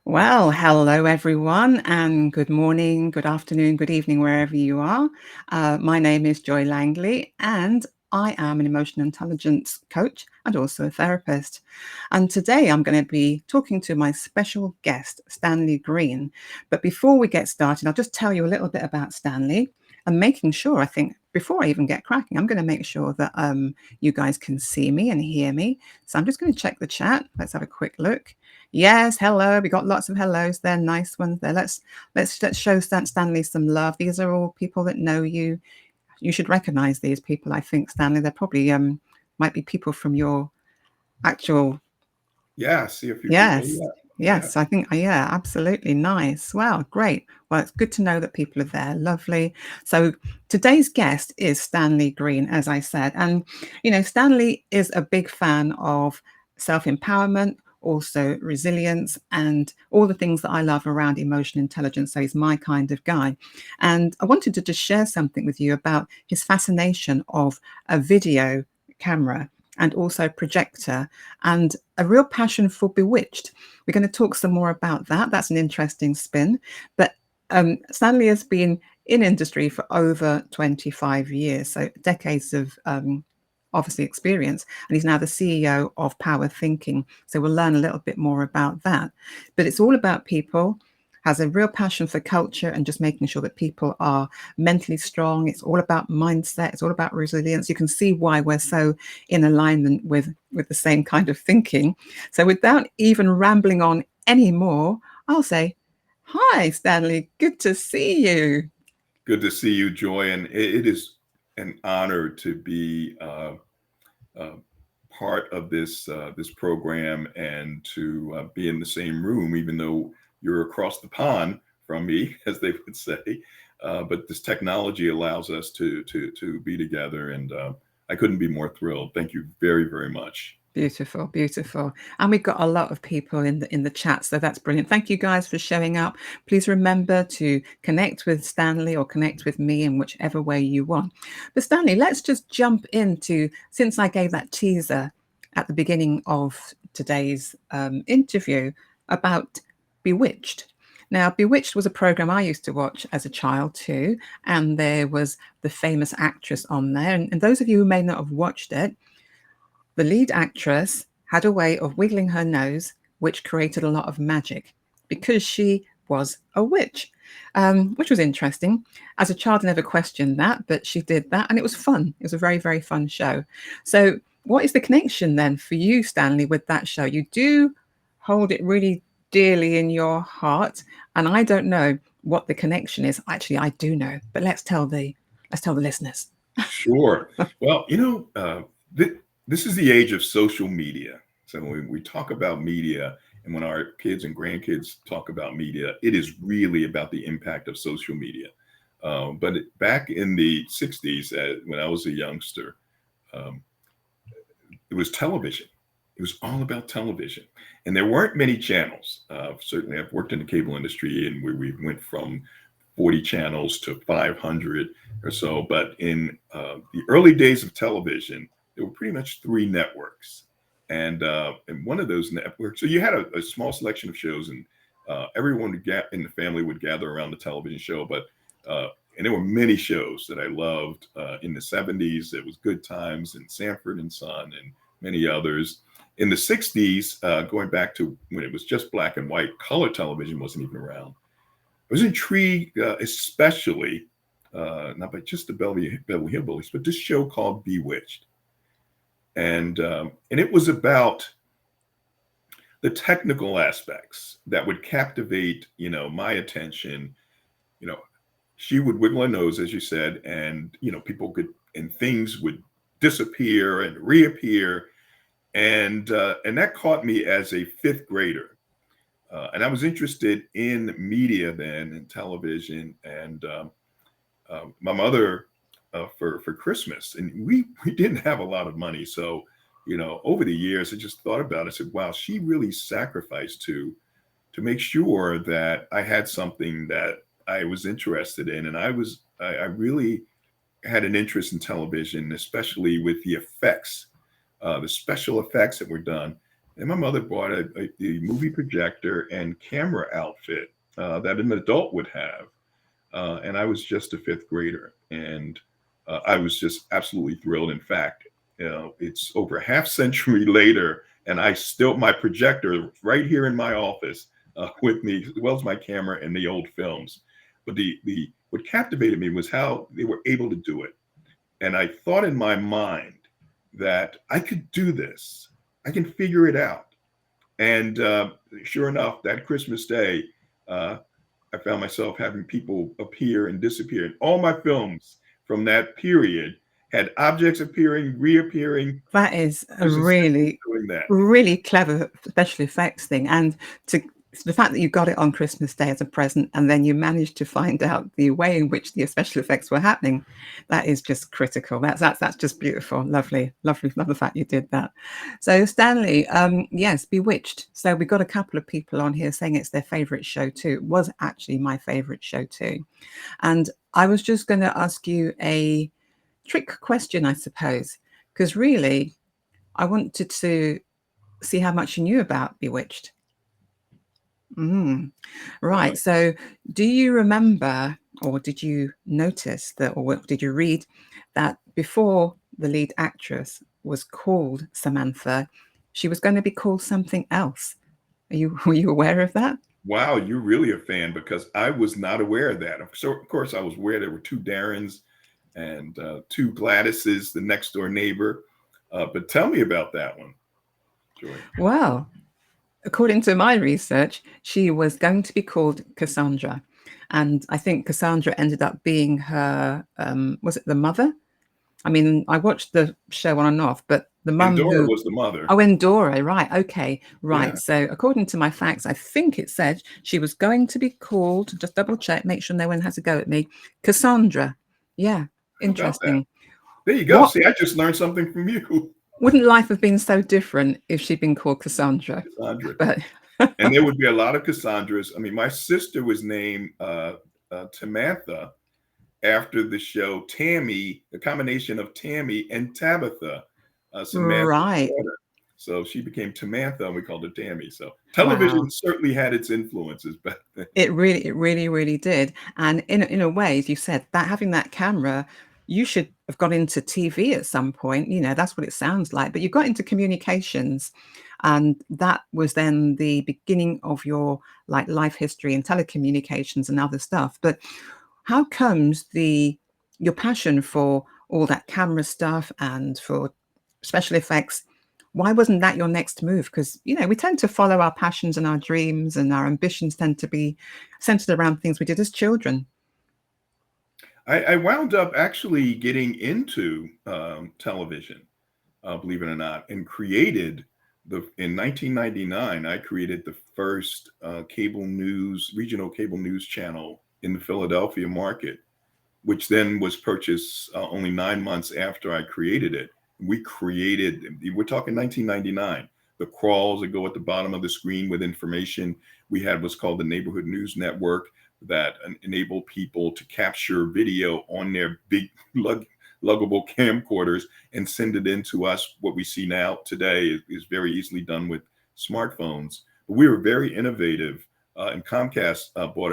Well, hello everyone, and good morning, good afternoon, good evening, wherever you are. My name is Joy Langley, and I am an emotional intelligence coach and also a therapist. And today I'm going to be talking to my special guest, Stanley Greene. But before we get started, I'll just tell you a little bit about Stanley and making sure, I think, before I even get cracking, I'm going to make sure that you guys can see me and hear me. So I'm just going to check the chat. Let's have a quick look. Yes, hello. We got lots of hellos there, nice ones there. Let's show Stanley some love. These are all people that know you. You should recognize these people. I think, Stanley, they're probably might be people from your actual. Yeah, I see a few people. Yes, Yeah. yes. I think yeah, absolutely nice. Wow, great. Well, it's good to know that people are there. Lovely. So today's guest is Stanley Greene, as I said, and Stanley is a big fan of self-empowerment, also resilience, and all the things that I love around emotional intelligence. So he's my kind of guy. And I wanted to just share something with you about his fascination of a video camera and also projector, and a real passion for Bewitched. We're going to talk some more about that. That's an interesting spin. But Stanley has been in industry for over 25 years, so decades of obviously experience, and he's now the CEO of Power Thinking. So we'll learn a little bit more about that. But it's all about people, has a real passion for culture and just making sure that people are mentally strong. It's all about mindset. It's all about resilience. You can see why we're so in alignment with the same kind of thinking. So without even rambling on anymore, I'll say, hi, Stanley. Good to see you. Good to see you, Joy. And it is an honor to be part of this program and to be in the same room, even though you're across the pond from me, as they would say. But this technology allows us to be together, and I couldn't be more thrilled. Thank you very, very much. Beautiful, beautiful. And we've got a lot of people in the chat, so that's brilliant. Thank you guys for showing up. Please remember to connect with Stanley or connect with me in whichever way you want. But Stanley, let's just jump into, since I gave that teaser at the beginning of today's interview about Bewitched. Now, Bewitched was a program I used to watch as a child too, and there was the famous actress on there. And those of you who may not have watched it, the lead actress had a way of wiggling her nose, which created a lot of magic because she was a witch, which was interesting. As a child, I never questioned that, but she did that, and it was fun. It was a very, very fun show. So what is the connection then for you, Stanley, with that show? You do hold it really dearly in your heart, and I don't know what the connection is. Actually, I do know, but let's tell the listeners. Sure. Well, this is the age of social media. So when we talk about media, and when our kids and grandkids talk about media, it is really about the impact of social media. But back in the 60s, when I was a youngster, um, it was television. It was all about television. And there weren't many channels. Certainly, I've worked in the cable industry, and we went from 40 channels to 500 or so. But in the early days of television, there were pretty much three networks. And one of those networks, so you had a small selection of shows, and everyone in the family would gather around the television show. And there were many shows that I loved in the 70s. It was Good Times and Sanford and Son and many others. In the 60s, going back to when it was just black and white, color television wasn't even around. I was intrigued, especially not by just the Beverly Hillbillies, but this show called Bewitched, and it was about the technical aspects that would captivate, my attention. You know, she would wiggle her nose, as you said, and people could and things would disappear and reappear, and that caught me as a fifth grader. And I was interested in media then, in television, and my mother for Christmas, and we didn't have a lot of money, so over the years I just thought about it. I said, wow, she really sacrificed to make sure that I had something that I was interested in, and I really had an interest in television, especially with the special effects that were done. And my mother bought a movie projector and camera outfit that an adult would have. And I was just a fifth grader. And I was just absolutely thrilled. In fact, it's over a half century later, and my projector right here in my office with me, as well as my camera and the old films. But what captivated me was how they were able to do it. And I thought in my mind that I could do this. I can figure it out. And sure enough, that Christmas Day, I found myself having people appear and disappear. And all my films from that period had objects appearing, reappearing. That is I a was essentially really, doing that. really clever special effects thing. And to the fact that you got it on Christmas Day as a present, and then you managed to find out the way in which the special effects were happening, that is just critical. That's just beautiful. Lovely, lovely. Love the fact you did that. So Stanley, yes, Bewitched. So we got a couple of people on here saying it's their favorite show too. It was actually my favorite show too. And I was just going to ask you a trick question, I suppose, because really I wanted to see how much you knew about Bewitched. Right. So, do you remember, or did you notice that, or did you read that before the lead actress was called Samantha, she was going to be called something else? Were you aware of that? Wow, you're really a fan, because I was not aware of that. So, of course, I was aware there were two Darrens and two Gladyses, the next door neighbor. But tell me about that one, Joy. Well, according to my research, she was going to be called Cassandra. And I think Cassandra ended up being her, was it the mother? I mean, I watched the show on and off, but the And mum Dora who, was the mother. oh, Endora, right. Okay, Yeah. right. So according to my facts, I think it said she was going to be called, just double check, make sure no one has a go at me, Cassandra. Yeah, How about that? interesting. There you go. What See, I just learned something from you, wouldn't life have been so different if she'd been called Cassandra? Cassandra. But And there would be a lot of Cassandras. I mean, my sister was named Tamantha after the show Tammy, the combination of Tammy and Tabitha, Samantha's right. daughter. So she became Tamantha, and we called her Tammy. So Wow. television certainly had its influences back then. It really, really did. And in a way, as you said, that having that camera, you should have got into TV at some point. You know, that's what it sounds like. But you got into communications, and that was then the beginning of your like life history and telecommunications and other stuff. But how comes your passion for all that camera stuff and for special effects, why wasn't that your next move? Because we tend to follow our passions and our dreams, and our ambitions tend to be centered around things we did as children. I wound up actually getting into television, believe it or not, and created in 1999. I created the first regional cable news channel in the Philadelphia market, which then was purchased only 9 months after I created it. We're talking 1999, the crawls that go at the bottom of the screen with information. We had what's called the Neighborhood News Network that enabled people to capture video on their big luggable camcorders and send it in to us. What we see now today is very easily done with smartphones. But we were very innovative, and Comcast bought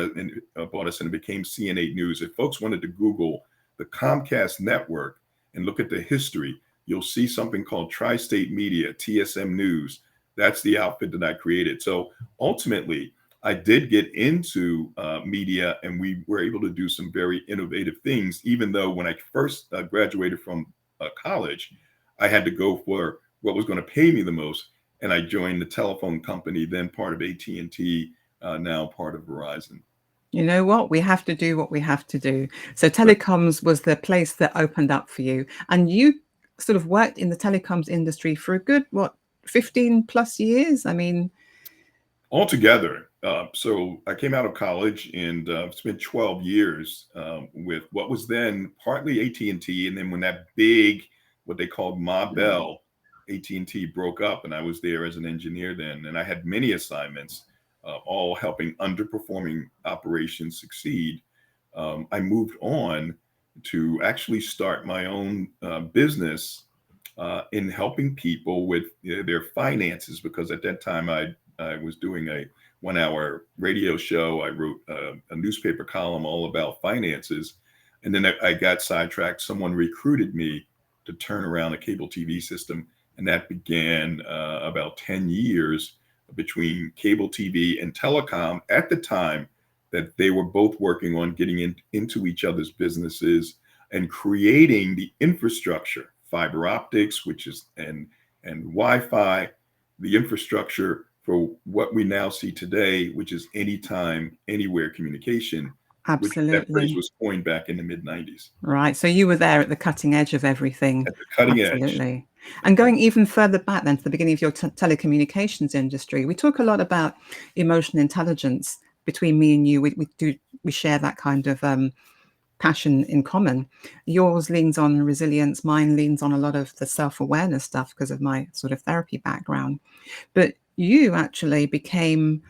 us, and it became CN8 News. If folks wanted to Google the Comcast network and look at the history, you'll see something called Tri-State Media, TSM News. That's the outfit that I created. So ultimately, I did get into media, and we were able to do some very innovative things. Even though when I first graduated from college, I had to go for what was going to pay me the most, and I joined the telephone company, then part of AT&T, now part of Verizon. You know what? We have to do what we have to do. So But telecoms was the place that opened up for you. And you sort of worked in the telecoms industry for a good, what, 15 plus years? I mean, altogether, so I came out of college and spent 12 years with what was then partly AT&T, and then when that big, what they called Ma Bell, AT&T broke up, and I was there as an engineer then, and I had many assignments, all helping underperforming operations succeed. I moved on to actually start my own business in helping people with their finances, because at that time I was doing a 1 hour radio show. I wrote a newspaper column all about finances. And then I got sidetracked. Someone recruited me to turn around a cable TV system. And that began about 10 years between cable TV and telecom at the time that they were both working on getting into each other's businesses and creating the infrastructure, fiber optics, which is and Wi-Fi, the infrastructure for what we now see today, which is anytime, anywhere communication, which that phrase absolutely. was coined back in the mid 90s. Right. So you were there at the cutting edge of everything. At the cutting edge. Absolutely. And going even further back then to the beginning of your telecommunications industry, we talk a lot about emotional intelligence between me and you. We share that kind of passion in common. Yours leans on resilience, mine leans on a lot of the self-awareness stuff because of my sort of therapy background. But you actually became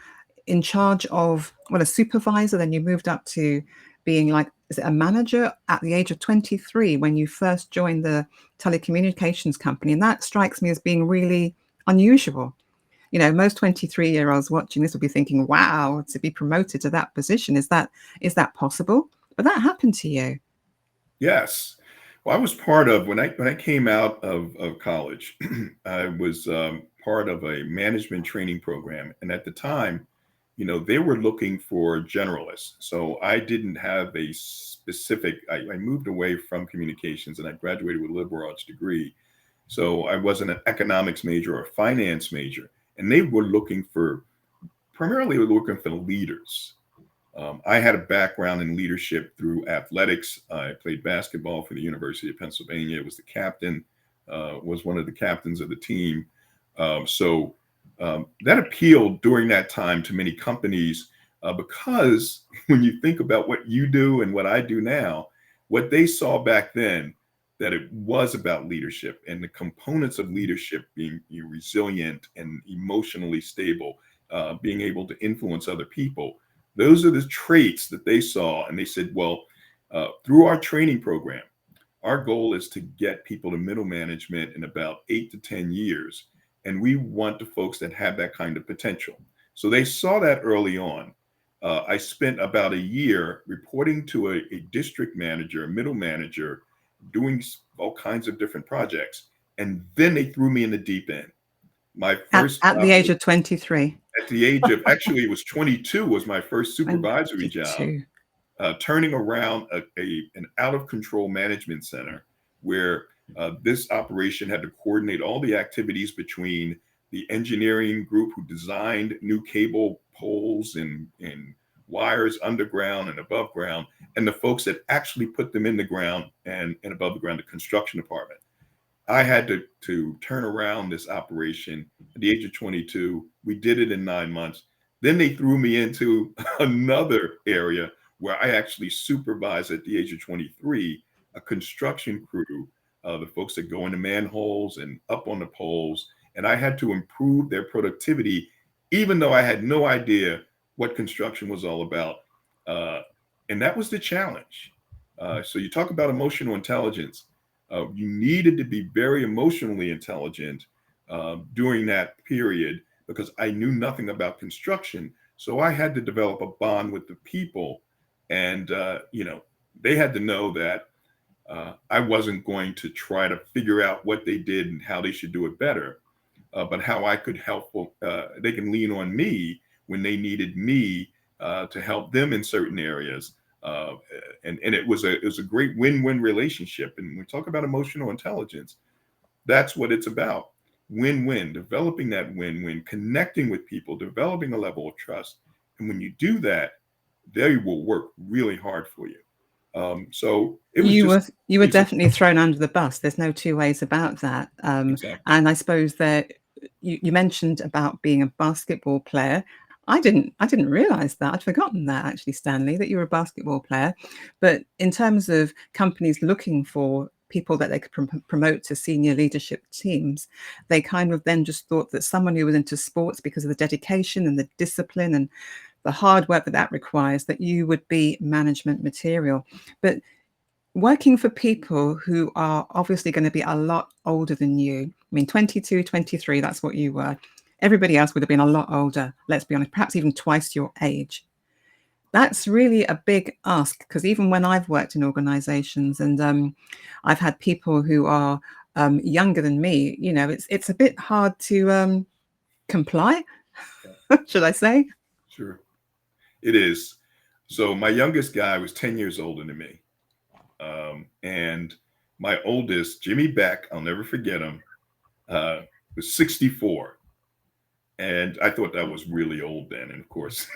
in charge of, well, a supervisor, then you moved up to being like, is it a manager at the age of 23 when you first joined the telecommunications company? And that strikes me as being really unusual. You know, most 23-year-olds watching this will be thinking, wow, to be promoted to that position, is that possible? But that happened to you. Yes. Well, I was part of when I came out of college, I was part of a management training program, and at the time, they were looking for generalists. So I didn't have a specific. I moved away from communications, and I graduated with a liberal arts degree. So I wasn't an economics major or a finance major, and they were looking for primarily looking for leaders. I had a background in leadership through athletics. I played basketball for the University of Pennsylvania. Was the captain, was one of the captains of the team. So that appealed during that time to many companies because when you think about what you do and what I do now, what they saw back then, that it was about leadership and the components of leadership being resilient and emotionally stable, being able to influence other people. Those are the traits that they saw. And they said, well, through our training program, our goal is to get people to middle management in about 8 to 10 years. And we want the folks that have that kind of potential. So they saw that early on. I spent about a year reporting to a district manager, a middle manager, doing all kinds of different projects. And then they threw me in the deep end. My first At job the age of 23. at the age of, actually, it was 22 was my first supervisory job, 22. turning around an out of control management center where this operation had to coordinate all the activities between the engineering group who designed new cable poles and wires underground and above ground, and the folks that actually put them in the ground and above the ground, the construction department. I had to turn around this operation at the age of 22. We did it in 9 months. Then they threw me into another area where I actually supervised at the age of 23 a construction crew, the folks that go into manholes and up on the poles. And I had to improve their productivity, even though I had no idea what construction was all about. And that was the challenge. So you talk about emotional intelligence. You needed to be very emotionally intelligent during that period because I knew nothing about construction. So I had to develop a bond with the people. And, they had to know that I wasn't going to try to figure out what they did and how they should do it better, but how I could help. They can lean on me when they needed me to help them in certain areas. Uh, and it was a great win-win relationship. And when we talk about emotional intelligence, that's what it's about. Win-win, developing that win-win, connecting with people, developing a level of trust. And when you do that, they will work really hard for you. So it was You just were you a were piece of definitely thrown under the bus. There's no two ways about that. exactly. And I suppose that you mentioned about being a basketball player. I didn't realize that. I'd forgotten that actually, Stanley, that you were a basketball player. But in terms of companies looking for people that they could promote to senior leadership teams, they kind of then just thought that someone who was into sports, because of the dedication and the discipline and the hard work that that requires, that you would be management material. But working for people who are obviously going to be a lot older than you. I mean, 22, 23, that's what you were. Everybody else would have been a lot older, let's be honest, perhaps even twice your age. That's really a big ask, because even when I've worked in organizations and I've had people who are younger than me, it's a bit hard to comply, Yeah, should I say? sure. It is. So my youngest guy was 10 years older than me. And my oldest, Jimmy Beck, I'll never forget him, uh, was 64. And I thought that was really old then. And of course,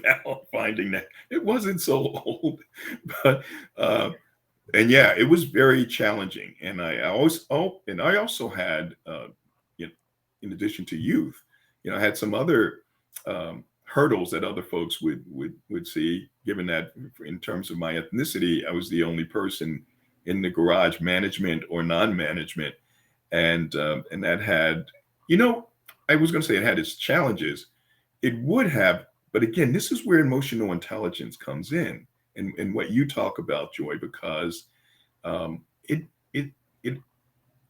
now finding that it wasn't so old. But, uh, and yeah, it was very challenging. And I also had, you know, in addition to youth, I had some other hurdles that other folks would see, given that in terms of my ethnicity, I was the only person in the garage, management or non-management, and that had, you know, I was going to say it had its challenges. It would have, but again, this is where emotional intelligence comes in, and what you talk about, Joy, because um, it it it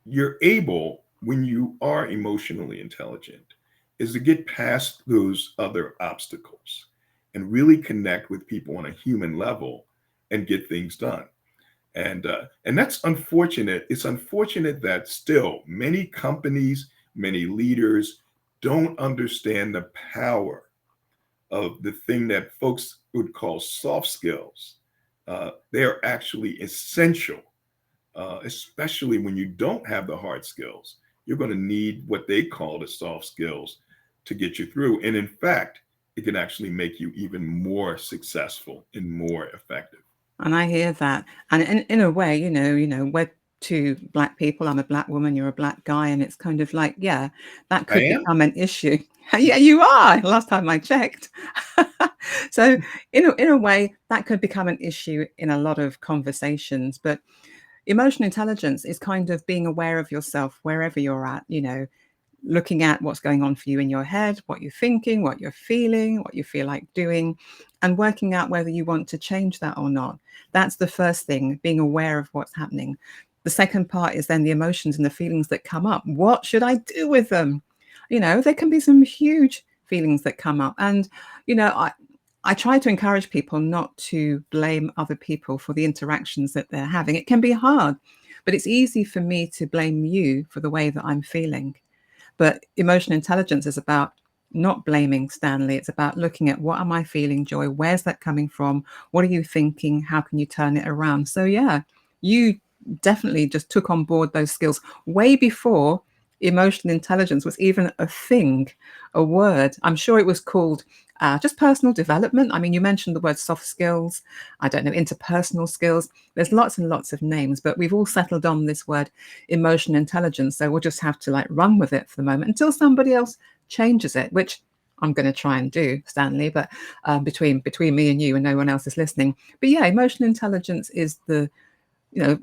you're able, when you are emotionally intelligent, is to get past those other obstacles and really connect with people on a human level and get things done. And that's unfortunate. It's unfortunate that still many companies, many leaders don't understand the power of the thing that folks would call soft skills. They are actually essential, especially when you don't have the hard skills. You're going to need what they call the soft skills to get you through. And in fact, it can actually make you even more successful and more effective. And I hear that. And in a way, we're two black people. I'm a black woman, you're a black guy. And it's kind of like, yeah, that I could am. become an issue. Yeah, you are. Last time I checked. So in a way, that could become an issue in a lot of conversations. But emotional intelligence is kind of being aware of yourself wherever you're at, looking at what's going on for you in your head, what you're thinking, what you're feeling, what you feel like doing, and working out whether you want to change that or not. That's the first thing, being aware of what's happening. The second part is then the emotions and the feelings that come up. What should I do with them? There can be some huge feelings that come up. And, I try to encourage people not to blame other people for the interactions that they're having. It can be hard, but it's easy for me to blame you for the way that I'm feeling. But emotional intelligence is about not blaming, Stanley. It's about looking at, what am I feeling, Joy? Where's that coming from? What are you thinking? How can you turn it around? So, yeah, you definitely just took on board those skills way before emotional intelligence was even a thing, a word. I'm sure it was called just personal development. I mean, you mentioned the word soft skills. I don't know, interpersonal skills. There's lots and lots of names, but we've all settled on this word emotional intelligence. So we'll just have to like run with it for the moment until somebody else changes it, which I'm going to try and do, Stanley, but between me and you and no one else is listening. But yeah, emotional intelligence is Daniel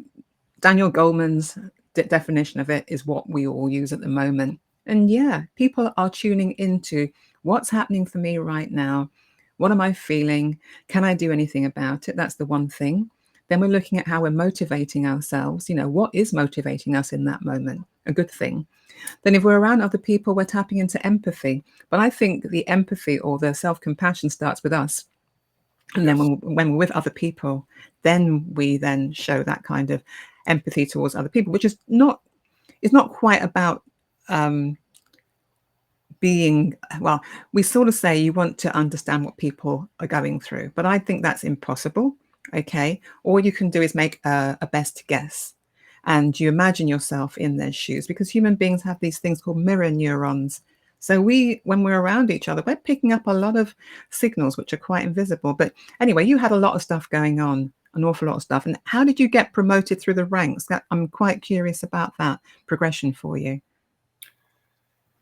Goleman's definition of it is what we all use at the moment. And yeah, people are tuning into what's happening for me right now. What am I feeling? Can I do anything about it? That's the one thing. Then we're looking at how we're motivating ourselves. What is motivating us in that moment? A good thing. Then if we're around other people, we're tapping into empathy. But I think the empathy or the self-compassion starts with us. And then Yes. when we're with other people, then we then show that kind of empathy towards other people, which is not, it's not quite about um, being, well, we sort of say you want to understand what people are going through, but I think that's impossible. Okay, all you can do is make a best guess, and you imagine yourself in their shoes, because human beings have these things called mirror neurons. So we, when we're around each other, we're picking up a lot of signals which are quite invisible. But anyway, you had a lot of stuff going on, an awful lot of stuff. And how did you get promoted through the ranks? That, I'm quite curious about that progression for you.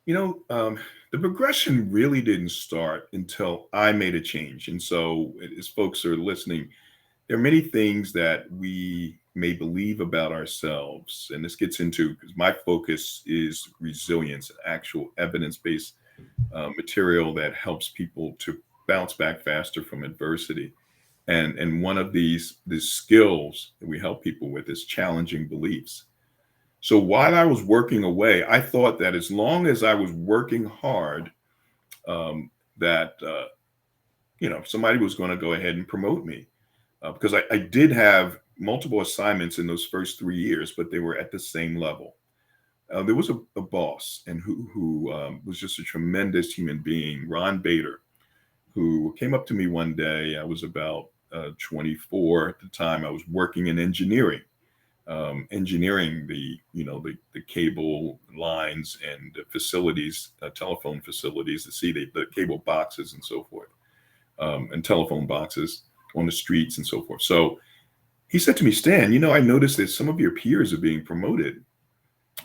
You know, the progression really didn't start until I made a change. And so, as folks are listening, there are many things that we may believe about ourselves. And this gets into, because my focus is resilience, actual evidence based material that helps people to bounce back faster from adversity. And one of these skills that we help people with is challenging beliefs. So while I was working away, I thought that as long as I was working hard, that somebody was going to go ahead and promote me, because I did have multiple assignments in those first 3 years, but they were at the same level. There was a boss, and who was just a tremendous human being, Ron Bader, who came up to me one day. I was about 24 at the time. I was working in engineering, engineering the cable lines and the facilities, telephone facilities, to see the cable boxes and so forth, and telephone boxes on the streets and so forth. So he said to me, Stan, I noticed that some of your peers are being promoted.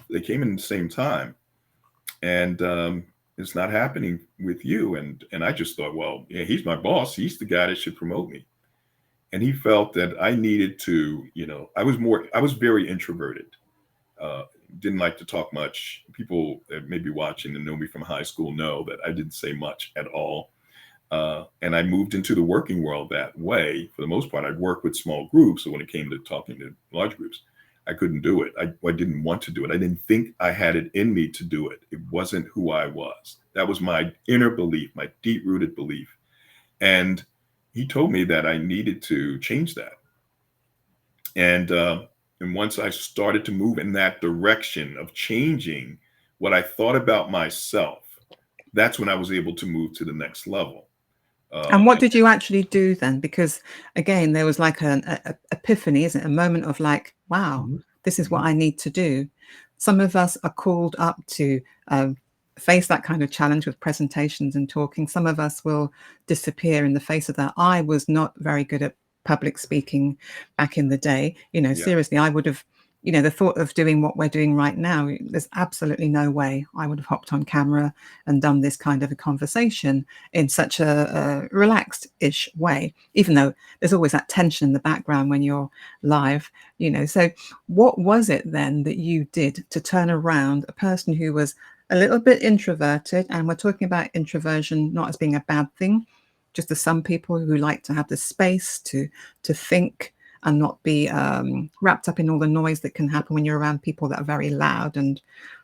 They came in the same time, and it's not happening with you. And I just thought, well, yeah, he's my boss. He's the guy that should promote me. And he felt that I needed to, I was very introverted. Uh, didn't like to talk much. People that may be watching and know me from high school know that I didn't say much at all. And I moved into the working world that way. For the most part, I'd work with small groups. So when it came to talking to large groups, I couldn't do it. I didn't want to do it. I didn't think I had it in me to do it. It wasn't who I was. That was my inner belief, my deep rooted belief. And he told me that I needed to change that. And once I started to move in that direction of changing what I thought about myself, that's when I was able to move to the next level. And what And did you actually do then? Because again, there was like an epiphany, isn't it? A moment of like, wow, Mhm, this is what mhm, I need to do. Some of us are called up to um, face that kind of challenge with presentations and talking. Some of us will disappear in the face of that. I was not very good at public speaking back in the day. yeah, Seriously, I would have, the thought of doing what we're doing right now, there's absolutely no way I would have hopped on camera and done this kind of a conversation in such a relaxed-ish way, even though there's always that tension in the background when you're live. So what was it then that you did to turn around a person who was a little bit introverted? And we're talking about introversion not as being a bad thing, just as some people who like to have the space to think and not be wrapped up in all the noise that can happen when you're around people that are very loud and,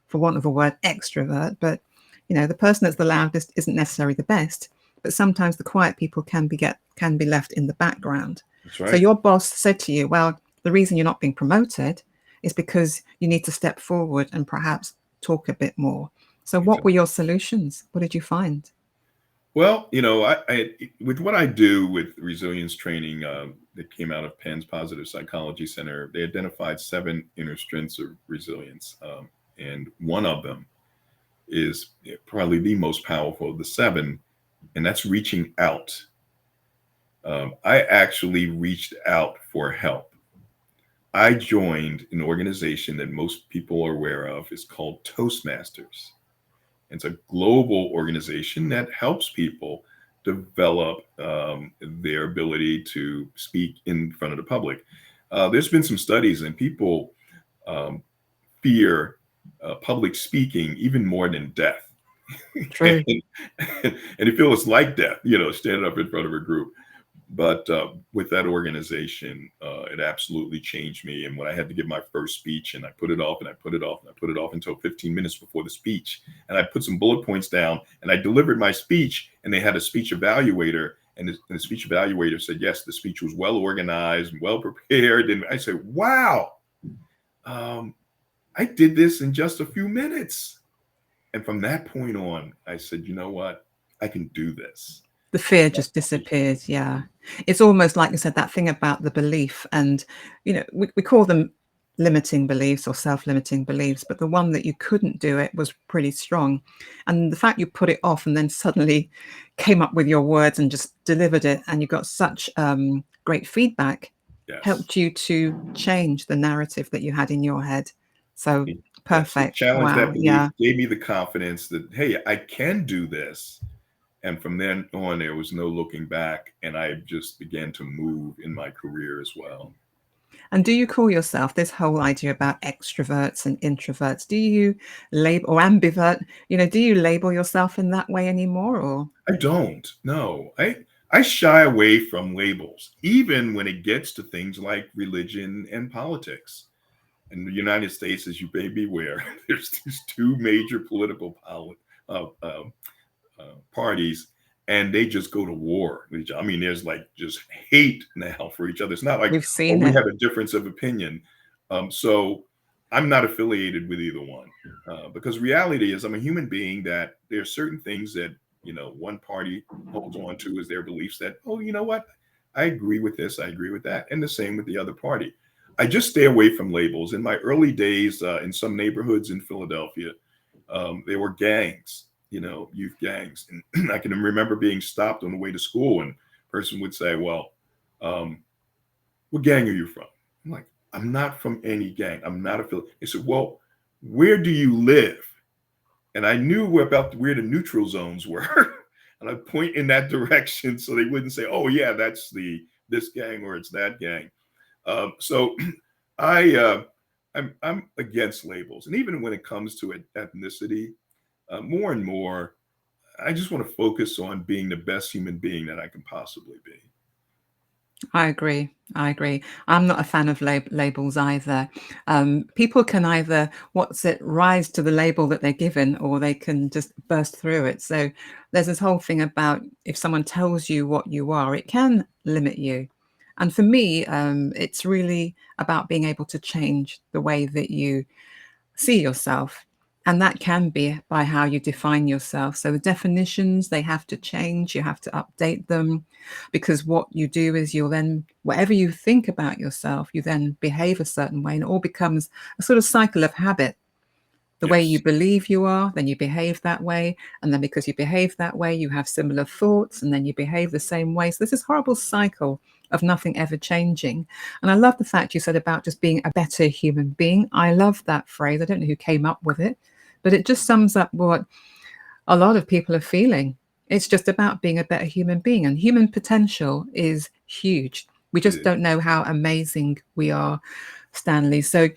for want of a word, extrovert. But the person that's the loudest isn't necessarily the best, but sometimes the quiet people can be left in the background. that's So right. your boss said to you, well, the reason you're not being promoted is because you need to step forward and perhaps talk a bit more. So what were Exactly. your solutions? What did you find? Well, I with what I do with resilience training, that came out of Penn's Positive Psychology Center, they identified 7 inner strengths of resilience, and one of them is probably the most powerful of the 7, and that's reaching out. I actually reached out for help. I joined an organization that most people are aware of. It's called Toastmasters. It's a global organization that helps people develop their ability to speak in front of the public. There's been some studies, and people um, fear public speaking even more than death. and, True. and they feel it's like death, standing up in front of a group. But with that organization, it absolutely changed me. And when I had to give my first speech, and I put it off and I put it off and I put it off until 15 minutes before the speech, and I put some bullet points down and I delivered my speech, and they had a speech evaluator, And the speech evaluator said, yes, the speech was well organized and well prepared. And I said, wow, um, I did this in just a few minutes. And from that point on, I said, you know what? I can do this. The fear And that's just what we disappears. Yeah. It's almost like you said, that thing about the belief. And, we call them limiting beliefs or self-limiting beliefs, but the one that you couldn't do it was pretty strong. And the fact you put it off and then suddenly came up with your words and just delivered it, and you got such great feedback, yes. helped you to change the narrative that you had in your head. So Yes. It perfect. challenged Wow. that belief, Yeah. gave me the confidence that, hey, I can do this. And from then on, there was no looking back. And I just began to move in my career as well. And do you call yourself, this whole idea about extroverts and introverts, do you label, or ambivert, do you label yourself in that way anymore, or? I don't. No. I shy away from labels, even when it gets to things like religion and politics. In the United States, as you may be aware, there's these two major political parties, and they just go to war with each other. I mean, there's like just hate now for each other. It's not like, We've oh, seen we it. have a difference of opinion. So I'm not affiliated with either one, because reality is I'm a human being that there are certain things that, one party holds on to as their beliefs that, oh, you know what? I agree with this. I agree with that. And the same with the other party. I just stay away from labels. In my early days, in some neighborhoods in Philadelphia, there were gangs, youth gangs. And I can remember being stopped on the way to school, and a person would say, well, um, what gang are you from? I'm like, I'm not from any gang. I'm not affiliated. They said, well, where do you live? And I knew about where the neutral zones were. And I'd point in that direction so they wouldn't say, oh, yeah, that's this gang or it's that gang. So I, I'm against labels. And even when it comes to ethnicity, more and more, I just want to focus on being the best human being that I can possibly be. I agree. I agree. I'm not a fan of labels either. People can either, rise to the label that they're given, or they can just burst through it. So there's this whole thing about, if someone tells you what you are, it can limit you. And for me, it's really about being able to change the way that you see yourself. And that can be by how you define yourself. So the definitions, they have to change. You have to update them, because what you do is you'll then, whatever you think about yourself, you then behave a certain way, and it all becomes a sort of cycle of habit. The way you Yes, believe you are, then you behave that way. And then because you behave that way, you have similar thoughts, and then you behave the same way. So there's this horrible cycle of nothing ever changing. And I love the fact you said about just being a better human being. I love that phrase. I don't know who came up with it, but it just sums up what a lot of people are feeling. It's just about being a better human being, and human potential is huge. We it just is. don't know how amazing we are, Stanley. So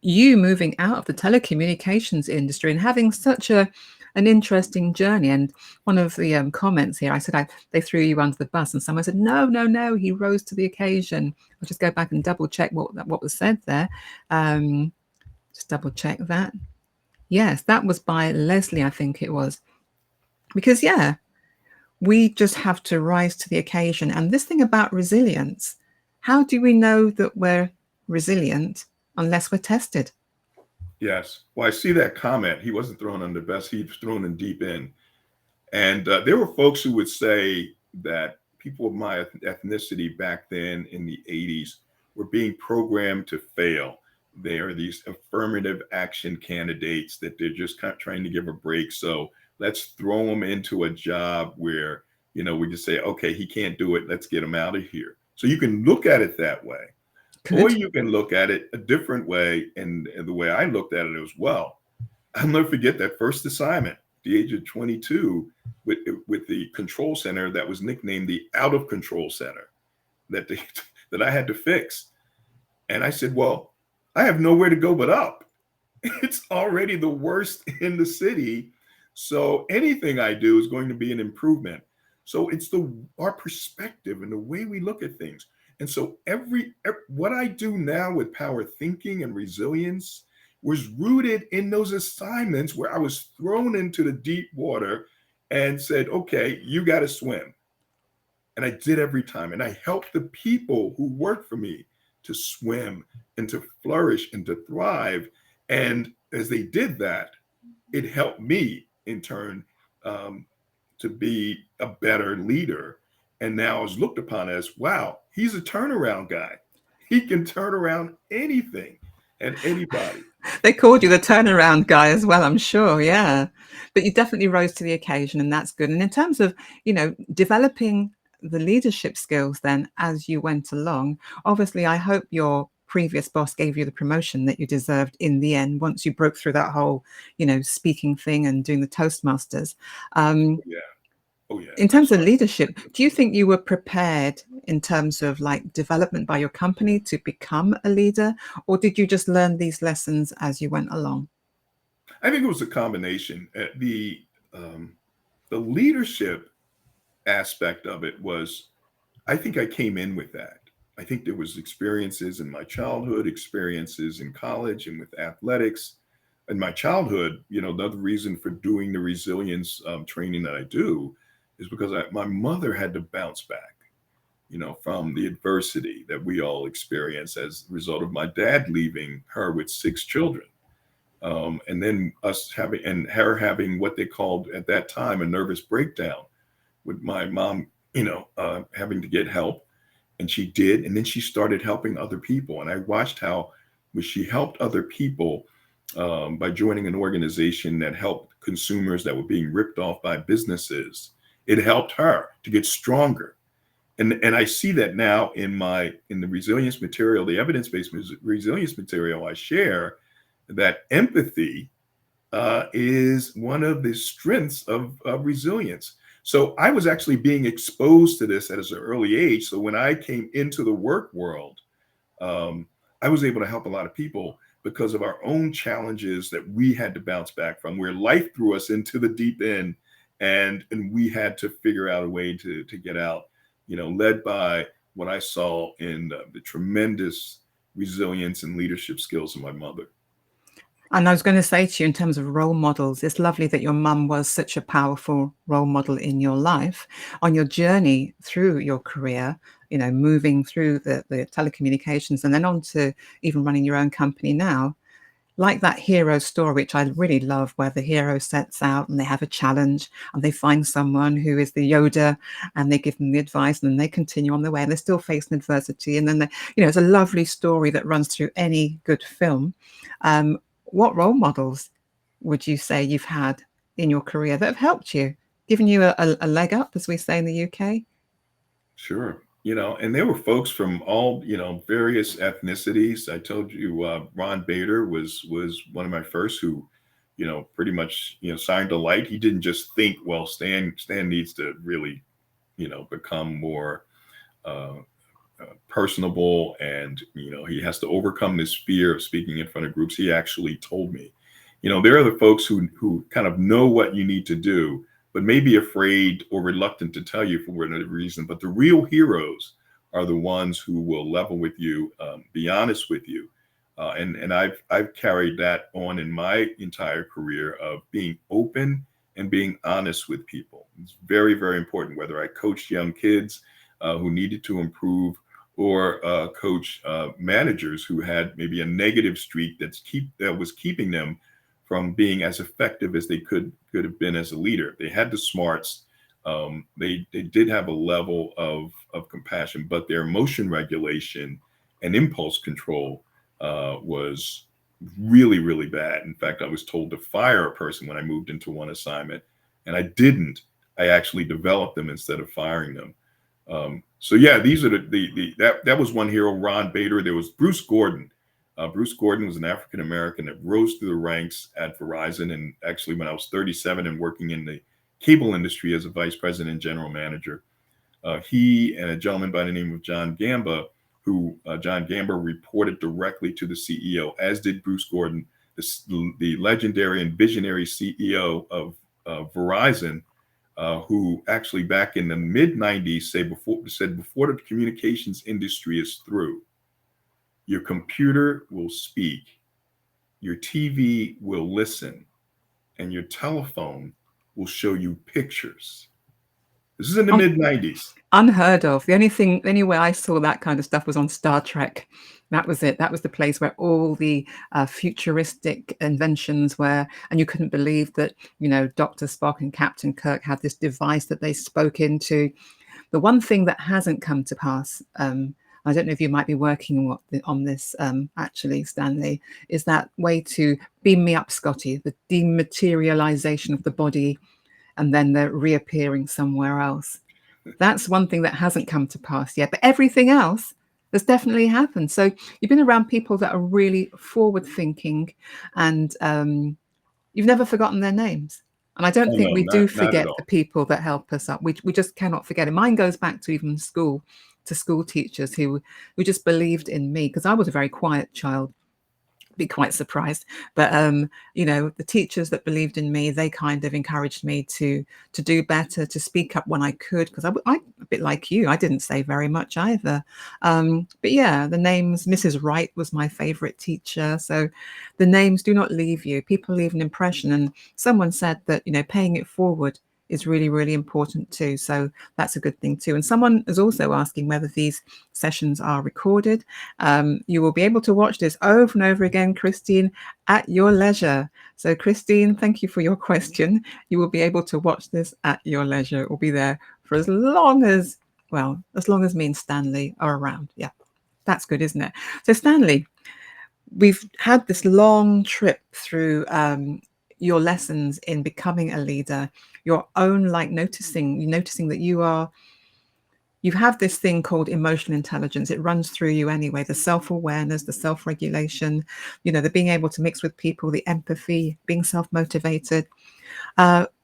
you moving out of the telecommunications industry and having such an interesting journey. And one of the comments here, I said they threw you under the bus, and someone said, no, no, no, he rose to the occasion. I'll just go back and double check what was said there. Um, just double check that. Yes, that was by Leslie, I think it was. Because, yeah, we just have to rise to the occasion. And this thing about resilience, how do we know that we're resilient unless we're tested? Yes. Well, I see that comment. He wasn't thrown under the bus. He was thrown in deep end. And there were folks who would say that people of my ethnicity back then in the 80s were being programmed to fail. They are these affirmative action candidates that they're just kind of trying to give a break. So let's throw them into a job where, we just say, okay, he can't do it. Let's get him out of here. So you can look at it that way, or Good. you can look at it a different way. And the way I looked at it as well, I'll never forget that first assignment, the age of 22, with the control center that was nicknamed the out of control center that they, that I had to fix. And I said, well, I have nowhere to go but up. It's already the worst in the city. So anything I do is going to be an improvement. So it's our perspective and the way we look at things. And so what I do now with power thinking and resilience was rooted in those assignments where I was thrown into the deep water and said, okay, you got to swim. And I did every time. And I helped the people who worked for me to swim and to flourish and to thrive. And as they did that, it helped me in turn um, to be a better leader. And now I was looked upon as, wow, he's a turnaround guy. He can turn around anything and anybody. They called you the turnaround guy as well, I'm sure. Yeah. But you definitely rose to the occasion, and that's good. And in terms of, developing the leadership skills then as you went along, obviously, I hope your previous boss gave you the promotion that you deserved in the end once you broke through that whole, speaking thing and doing the Toastmasters. Um, Oh, yeah. Oh, yeah. in terms of Absolutely. leadership, do you think you were prepared in terms of like development by your company to become a leader, or did you just learn these lessons as you went along? I think it was a combination. The leadership aspect of it was, I think I came in with that. I think there was experiences in my childhood, experiences in college and with athletics. In my childhood, another reason for doing the resilience training that I do is because my mother had to bounce back, from the adversity that we all experience as a result of my dad leaving her with 6 children. And then us having, and her having what they called at that time a nervous breakdown, with my mom, having to get help, and she did, and then she started helping other people, and I watched how when she helped other people by joining an organization that helped consumers that were being ripped off by businesses. It helped her to get stronger, and I see that now in the resilience material, the evidence-based resilience material I share, that empathy is one of the strengths of resilience. So I was actually being exposed to this at an early age. So when I came into the work world, um, I was able to help a lot of people because of our own challenges that we had to bounce back from, where life threw us into the deep end, and we had to figure out a way to get out. Led by what I saw in the tremendous resilience and leadership skills of my mother. And I was going to say to you, in terms of role models, it's lovely that your mum was such a powerful role model in your life on your journey through your career, moving through the telecommunications and then on to even running your own company now. Like that hero story, which I really love, where the hero sets out and they have a challenge and they find someone who is the Yoda and they give them the advice and then they continue on their way and they're still facing adversity. And then, it's a lovely story that runs through any good film. What role models would you say you've had in your career that have helped you, given you a leg up, as we say in the UK? Sure. And there were folks from all, various ethnicities. I told you, Ron Bader was one of my first who, pretty much, signed a light. He didn't just think, well, Stan needs to really, become more uh, personable, and he has to overcome this fear of speaking in front of groups. He actually told me, there are the folks who kind of know what you need to do, but may be afraid or reluctant to tell you for whatever reason. But the real heroes are the ones who will level with you, be honest with you. And I've carried that on in my entire career of being open and being honest with people. It's very, very important, whether I coach young kids who needed to improve, or coach managers who had maybe a negative streak that was keeping them from being as effective as they could have been as a leader. They had the smarts. They did have a level of compassion, but their emotion regulation and impulse control was really, really bad. In fact, I was told to fire a person when I moved into one assignment, and I didn't. I actually developed them instead of firing them. So yeah, these are that was one hero, Ron Bader. There was Bruce Gordon. Bruce Gordon was an African American that rose through the ranks at Verizon, and actually, when I was 37 and working in the cable industry as a vice president and general manager, he and a gentleman by the name of John Gamba, who John Gamba reported directly to the CEO, as did Bruce Gordon, the legendary and visionary CEO of Verizon, who actually back in the mid 90s said before the communications industry is through, your computer will speak, your TV will listen, and your telephone will show you pictures. This is in the mid 90s. Unheard of. Anywhere I saw that kind of stuff was on Star Trek. That was it. That was the place where all the futuristic inventions were, and you couldn't believe that, Dr. Spock and Captain Kirk had this device that they spoke into. The one thing that hasn't come to pass, I don't know if you might be working on this, actually, Stanley, is that way to beam me up, Scotty, the dematerialization of the body and then the reappearing somewhere else. That's one thing that hasn't come to pass yet, but everything else has definitely happened. So you've been around people that are really forward thinking, and you've never forgotten their names. And I don't Oh think no, we do not at forget the all. people that help us up. We just cannot forget it. Mine goes back to even school, to school teachers who just believed in me, because I was a very quiet child. Be quite surprised, but the teachers that believed in me, they kind of encouraged me to do better, to speak up when I could, because I a bit like you, I didn't say very much either. But yeah, the names, Mrs. Wright was my favorite teacher. So the names do not leave you. People leave an impression, and someone said that paying it forward is really, really important too. So that's a good thing too. And someone is also asking whether these sessions are recorded. You will be able to watch this over and over again, Christine, at your leisure. So, Christine, thank you for your question. You will be able to watch this at your leisure. It will be there for as long as me and Stanley are around. Yeah, that's good, isn't it? So, Stanley, we've had this long trip through your lessons in becoming a leader, your own noticing that you have this thing called emotional intelligence. It runs through you anyway. The self-awareness, the self-regulation, the being able to mix with people, the empathy, being self-motivated,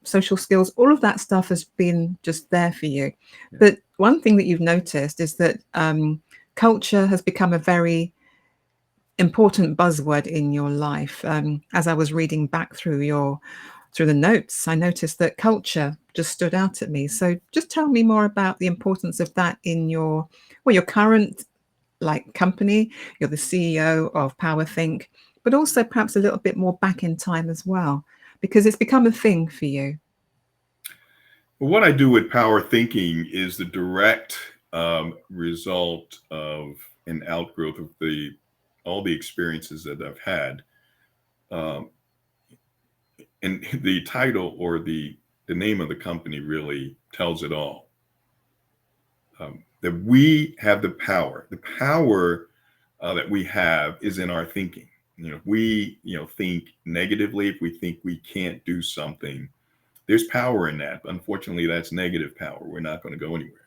social skills, all of that stuff has been just there for you. Yeah. But one thing that you've noticed is that culture has become a very important buzzword in your life. As I was reading back through the notes, I noticed that culture just stood out at me. So just tell me more about the importance of that in your current company. You're the CEO of PowerThink, but also perhaps a little bit more back in time as well, because it's become a thing for you. Well, what I do with power thinking is the direct result of an outgrowth of all the experiences that I've had. Um, and the title or the name of the company really tells it all. That we have the power. The power that we have is in our thinking. If we think negatively, if we think we can't do something, there's power in that. Unfortunately, that's negative power. We're not going to go anywhere.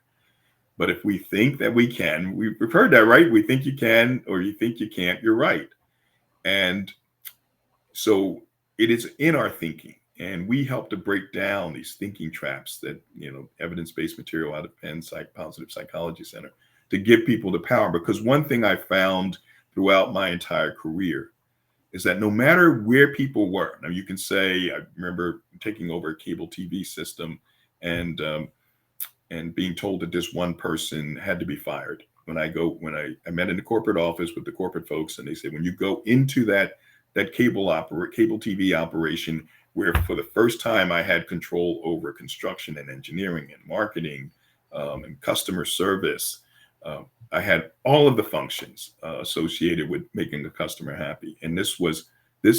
But if we think that we can, we've heard that, right? We think you can, or you think you can't, you're right. And so it is in our thinking. And we help to break down these thinking traps that, evidence-based material out of Penn Positive Psychology Center, to give people the power. Because one thing I found throughout my entire career is that no matter where people were, now you can say, I remember taking over a cable TV system and being told that this one person had to be fired. I met in the corporate office with the corporate folks, and they said, when you go into that cable TV operation, where for the first time I had control over construction and engineering and marketing and customer service. I had all of the functions associated with making the customer happy. And this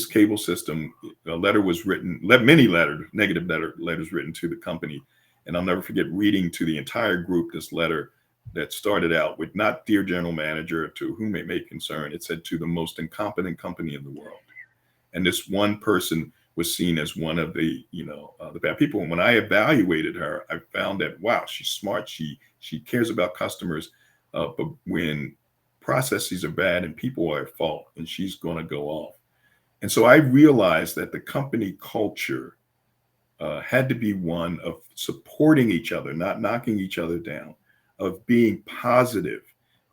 cable system, a letter was written, many negative letters written to the company. And I'll never forget reading to the entire group this letter that started out with, not dear general manager, to whom it may concern. It said, to the most incompetent company in the world. And this one person was seen as one of the bad people. And when I evaluated her, I found that, wow, she's smart. She cares about customers. But when processes are bad and people are at fault, and she's going to go off. And so I realized that the company culture had to be one of supporting each other, not knocking each other down, of being positive.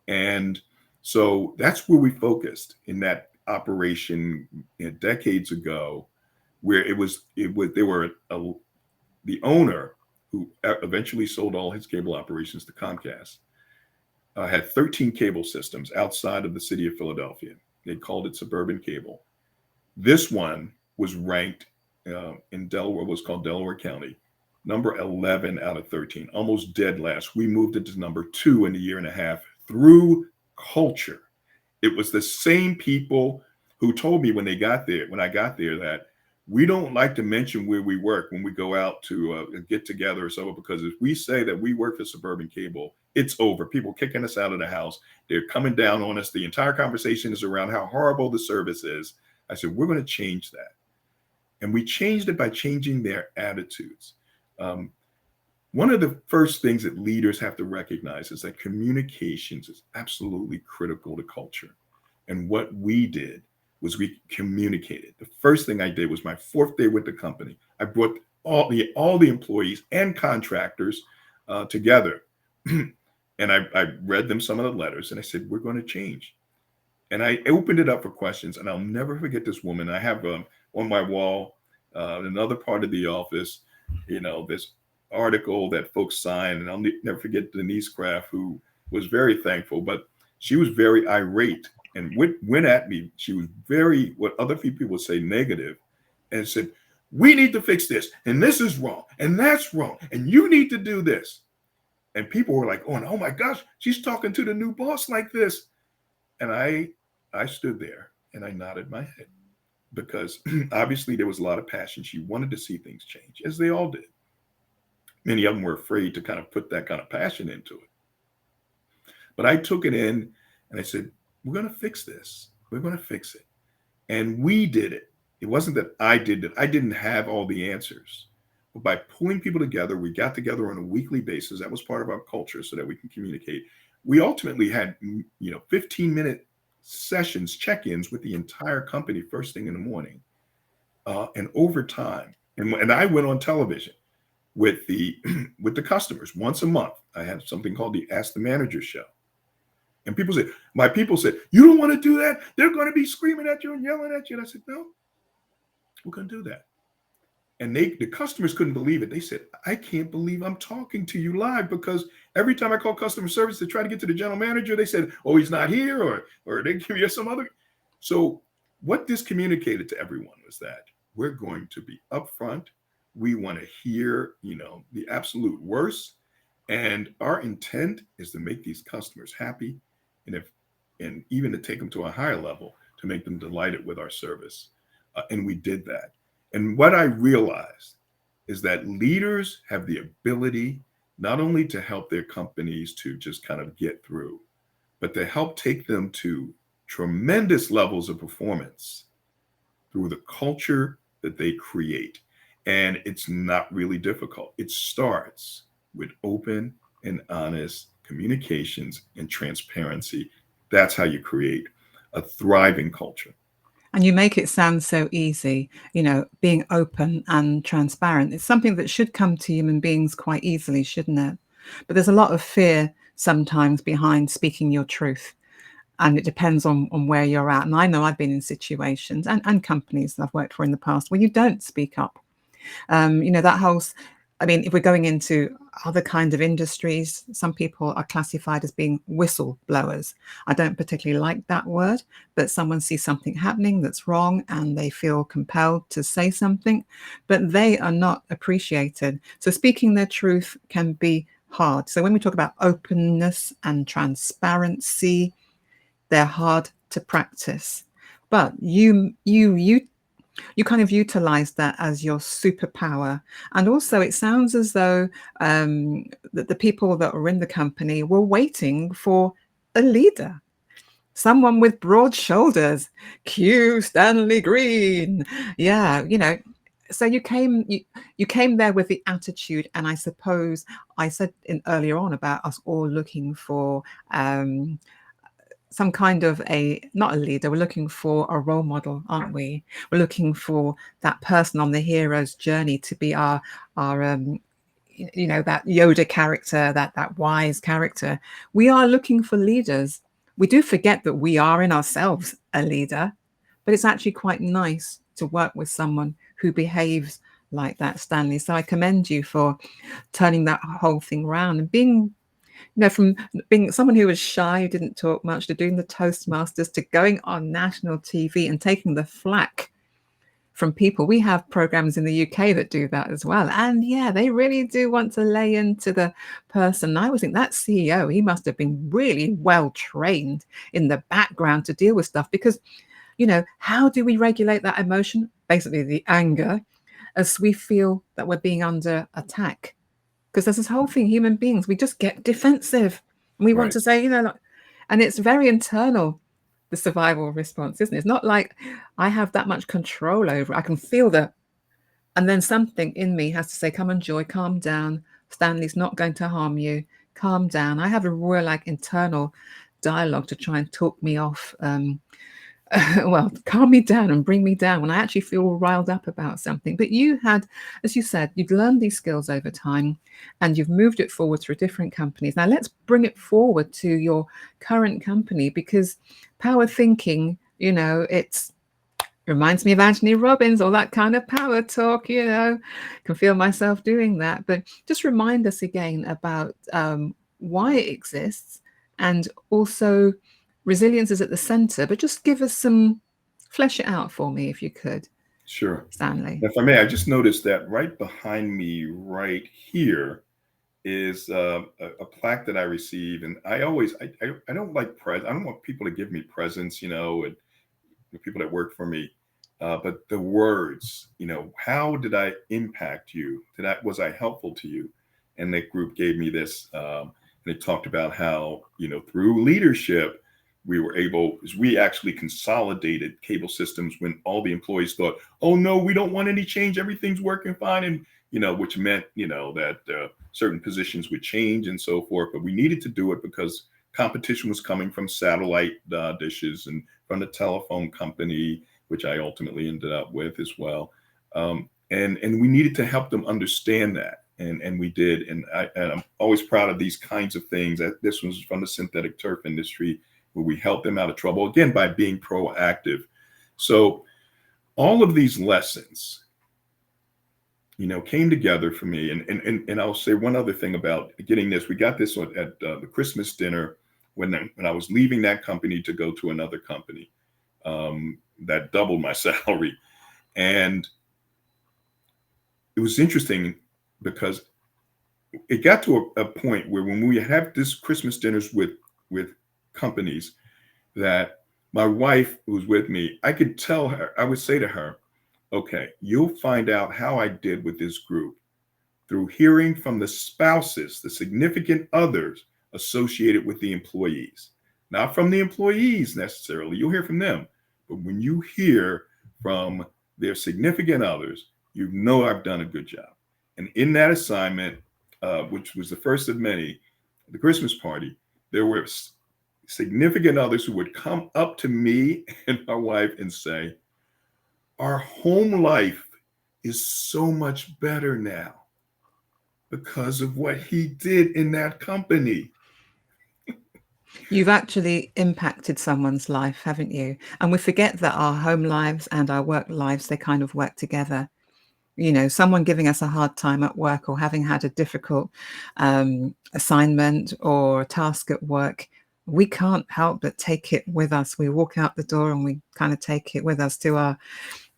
And so that's where we focused in that operation decades ago, where the owner, who eventually sold all his cable operations to Comcast, had 13 cable systems outside of the city of Philadelphia. They called it suburban cable. This one was ranked in Delaware, was called Delaware County, number 11 out of 13, almost dead last. We moved into number 2 in a year and a half through culture. It was the same people who told me when I got there, that we don't like to mention where we work when we go out to get together or so, because if we say that we work for Suburban Cable, it's over. People kicking us out of the house. They're coming down on us. The entire conversation is around how horrible the service is. I said, we're going to change that. And we changed it by changing their attitudes. Um, One of the first things that leaders have to recognize is that communications is absolutely critical to culture. And what we did was we communicated. The first thing I did was my 4th day with the company. I brought all the employees and contractors together, and I read them some of the letters, and I said, "We're going to change." And I opened it up for questions, and I'll never forget this woman. I have on my wall, another part of the office, this article that folks signed, and I'll never forget Denise Kraft, who was very thankful, but she was very irate and went at me. She was very, what other people would say, negative, and said, "We need to fix this, and this is wrong, and that's wrong, and you need to do this." And people were like, "Oh my gosh, she's talking to the new boss like this." And I stood there and I nodded my head, because obviously there was a lot of passion. She wanted to see things change, as they all did. Many of them were afraid to kind of put that kind of passion into it. But I took it in and I said, "We're going to fix this. We're going to fix it." And we did it. It wasn't that I did it. I didn't have all the answers. But by pulling people together, we got together on a weekly basis. That was part of our culture so that we can communicate. We ultimately had, 15-minute sessions, check-ins with the entire company first thing in the morning. And over time, and I went on television with the with the customers once a month. I had something called the Ask the Manager show. And my people said, "You don't want to do that? They're going to be screaming at you and yelling at you." And I said, "No, we're going to do that." And the customers couldn't believe it. They said, "I can't believe I'm talking to you live," because every time I call customer service to try to get to the general manager, they said, "Oh, he's not here," or they give you some other. So what this communicated to everyone was that we're going to be upfront. We want to hear, the absolute worst. And our intent is to make these customers happy, and even to take them to a higher level, to make them delighted with our service. And we did that. And what I realized is that leaders have the ability not only to help their companies to just kind of get through, but to help take them to tremendous levels of performance through the culture that they create. And it's not really difficult. It starts with open and honest communications and transparency. That's how you create a thriving culture. And you make it sound so easy, being open and transparent. It's something that should come to human beings quite easily, shouldn't it? But there's a lot of fear sometimes behind speaking your truth. And it depends on where you're at. And I know I've been in situations and companies that I've worked for in the past where you don't speak up. That whole, I mean, if we're going into other kind of industries, some people are classified as being whistleblowers. I don't particularly like that word, but someone sees something happening that's wrong and they feel compelled to say something, but they are not appreciated. So speaking their truth can be hard. So when we talk about openness and transparency, they're hard to practice. But you kind of utilize that as your superpower. And also, it sounds as though that the people that were in the company were waiting for a leader, someone with broad shoulders. Cue Stanley Greene. Yeah, So you came there with the attitude, and I suppose I said earlier on about us all looking for some kind of not a leader, we're looking for a role model, aren't we? We're looking for that person on the hero's journey to be our that Yoda character, that wise character. We are looking for leaders. We do forget that we are in ourselves a leader, but it's actually quite nice to work with someone who behaves like that, Stanley. So I commend you for turning that whole thing around and being, from being someone who was shy, who didn't talk much, to doing the Toastmasters, to going on national TV and taking the flack from people. We have programs in the UK that do that as well. And yeah, they really do want to lay into the person. I always think that CEO, he must have been really well trained in the background to deal with stuff because, how do we regulate that emotion? Basically, the anger, as we feel that we're being under attack. Because there's this whole thing, human beings, we just get defensive. And we want Right. to say, like, and it's very internal, the survival response, isn't it? It's not like I have that much control over it. I can feel that. And then something in me has to say, come on, Joy, calm down. Stanley's not going to harm you. Calm down. I have a real internal dialogue to try and talk me off. Well, calm me down and bring me down when I actually feel riled up about something. But you had, as you said, you've learned these skills over time and you've moved it forward through different companies. Now let's bring it forward to your current company because power thinking, it's reminds me of Anthony Robbins, all that kind of power talk, can feel myself doing that. But just remind us again about why it exists and also resilience is at the center, but just give us flesh it out for me if you could, Sure. Stanley. If I may, I just noticed that right behind me, right here, is a plaque that I received, and I don't like I don't want people to give me presents, and the people that work for me, but the words, how did I impact you? Was I helpful to you? And that group gave me this, and they talked about how through leadership we actually consolidated cable systems when all the employees thought, oh no, we don't want any change, everything's working fine, and which meant that certain positions would change and so forth. But we needed to do it because competition was coming from satellite dishes and from the telephone company, which I ultimately ended up with as well. And we needed to help them understand that. And we did. And I'm always proud of these kinds of things. This was from the synthetic turf industry, where we helped them out of trouble, again, by being proactive. So all of these lessons, came together for me. And I'll say one other thing about getting this. We got this at the Christmas dinner when I was leaving that company to go to another company that doubled my salary. And it was interesting because it got to a point where when we have this Christmas dinners with companies, that my wife who was with me, I could tell her, I would say to her, okay, you'll find out how I did with this group through hearing from the spouses, the significant others associated with the employees. Not from the employees necessarily, you'll hear from them. But when you hear from their significant others, I've done a good job. And in that assignment, which was the first of many, the Christmas party, there were significant others who would come up to me and my wife and say, our home life is so much better now because of what he did in that company. You've actually impacted someone's life, haven't you? And we forget that our home lives and our work lives, they kind of work together. Someone giving us a hard time at work or having had a difficult assignment or task at work, we can't help but take it with us. We walk out the door and we kind of take it with us to our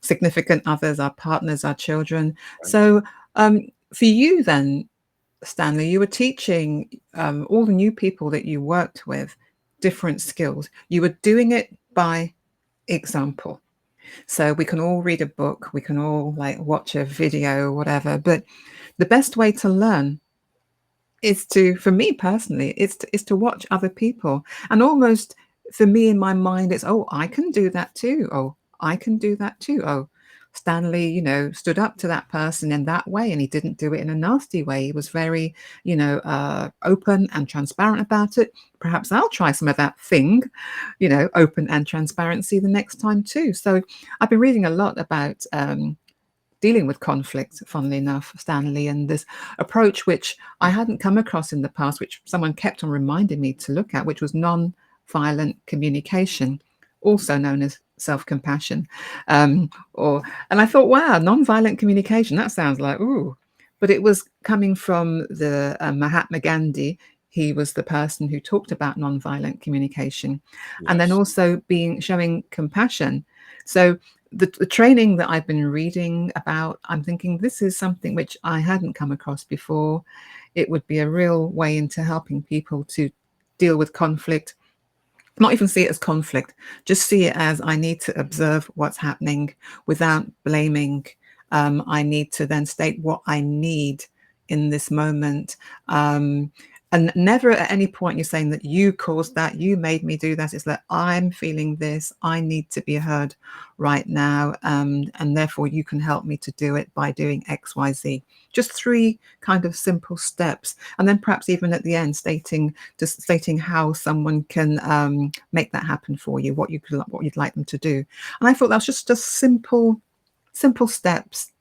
significant others, our partners, our children. Right. So for you then, Stanley, you were teaching all the new people that you worked with different skills. You were doing it by example. So we can all read a book, we can all watch a video or whatever, but the best way to learn is for me personally, is to watch other people. And almost for me in my mind, it's, oh, I can do that too. Oh, I can do that too. Oh, Stanley, stood up to that person in that way, and he didn't do it in a nasty way. He was very, open and transparent about it. Perhaps I'll try some of that thing, open and transparency the next time too. So I've been reading a lot about dealing with conflict, funnily enough, Stanley, and this approach which I hadn't come across in the past, which someone kept on reminding me to look at, which was non-violent communication, also known as self-compassion. And I thought, wow, non-violent communication, that sounds like, ooh. But it was coming from the Mahatma Gandhi. He was the person who talked about non-violent communication. Yes. And then also showing compassion. So the training that I've been reading about, I'm thinking this is something which I hadn't come across before. It would be a real way into helping people to deal with conflict, not even see it as conflict, just see it as I need to observe what's happening without blaming. I need to then state what I need in this moment. And never at any point you're saying that you caused that, you made me do that. It's that I'm feeling this, I need to be heard right now. And therefore you can help me to do it by doing X, Y, Z. Just three kind of simple steps. And then perhaps even at the end, stating how someone can make that happen for you, what you'd like them to do. And I thought that was just simple steps,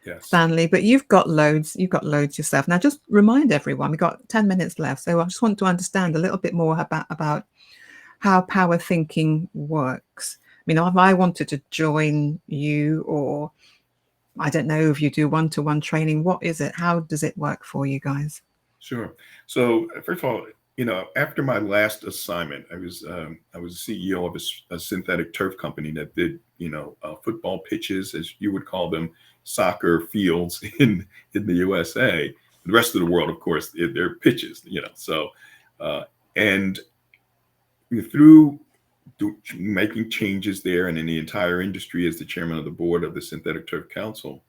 Yes. Stanley. But you've got loads. You've got loads yourself. Now, just remind everyone we've got 10 minutes left, so I just want to understand a little bit more about how power thinking works. I mean, if I wanted to join you, or I don't know if you do one-to-one training, what is it? How does it work for you guys? Sure. So first of all, after my last assignment, I was CEO of a synthetic turf company that did football pitches, as you would call them, soccer fields in the USA. The rest of the world, of course, they're pitches. So and through making changes there and in the entire industry as the chairman of the board of the Synthetic Turf Council.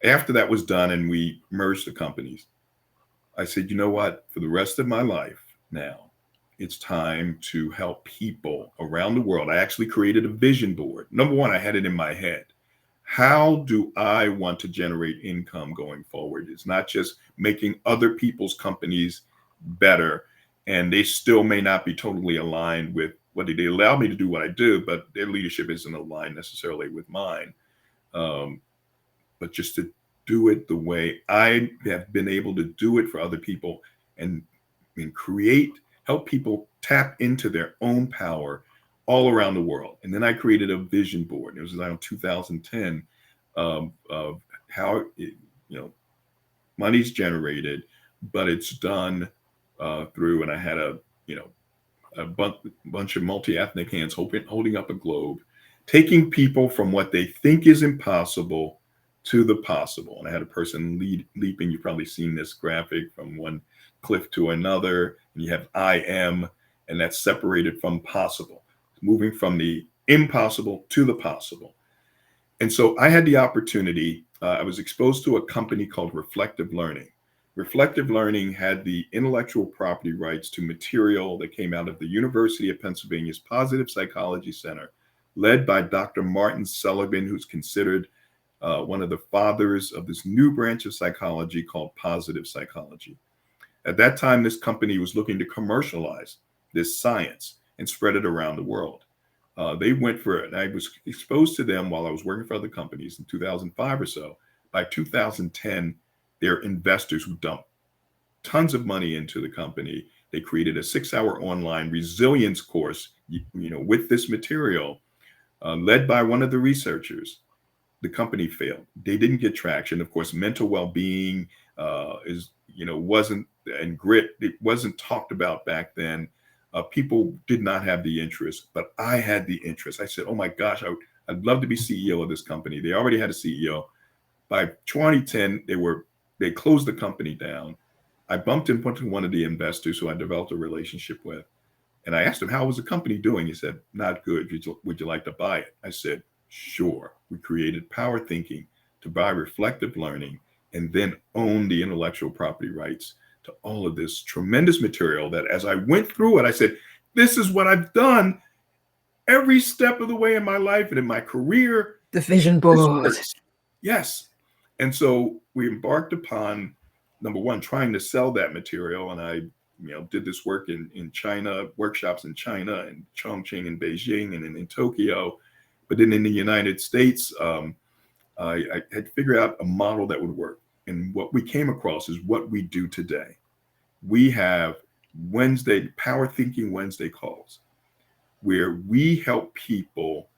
After that was done and we merged the companies, I said, you know what? For the rest of my life now, it's time to help people around the world. I actually created a vision board. Number one, I had it in my head. How do I want to generate income going forward? It's not just making other people's companies better, and they still may not be totally aligned with what they allow me to do what I do, but their leadership isn't aligned necessarily with mine. But just to do it the way I have been able to do it for other people, and help people tap into their own power all around the world. And then I created a vision board. It was around 2010 of how money's generated, but it's done through. And I had a bunch of multi-ethnic hands holding up a globe, taking people from what they think is impossible to the possible. And I had a person leaping. You've probably seen this graphic from one cliff to another. And you have I am, and that's separated from possible, moving from the impossible to the possible. And so I had the opportunity. I was exposed to a company called Reflective Learning. Reflective Learning had the intellectual property rights to material that came out of the University of Pennsylvania's Positive Psychology Center, led by Dr. Martin Sullivan, who's considered one of the fathers of this new branch of psychology called positive psychology. At that time, this company was looking to commercialize this science and spread it around the world. They went for it. And I was exposed to them while I was working for other companies in 2005 or so. By 2010, they're investors who dumped tons of money into the company. They created a 6-hour online resilience course, with this material, led by one of the researchers. The company failed. They didn't get traction. Of course, mental well-being wasn't, and grit, it wasn't talked about back then. People did not have the interest, but I had the interest. I said, oh my gosh, I'd love to be CEO of this company. They already had a CEO. By 2010, they closed the company down. I bumped into one of the investors who I developed a relationship with. And I asked him, how was the company doing? He said, not good. Would you like to buy it? I said, sure. We created Power Thinking to buy Reflective Learning and then own the intellectual property rights to all of this tremendous material that as I went through it, I said, this is what I've done every step of the way in my life and in my career. The vision This board. works. Yes. And so we embarked upon, number one, trying to sell that material. And I did this work in China, workshops in China and Chongqing and Beijing and in Tokyo. But then in the United States, I had figured out a model that would work. And what we came across is what we do today. We have Power Thinking Wednesday calls, where we help people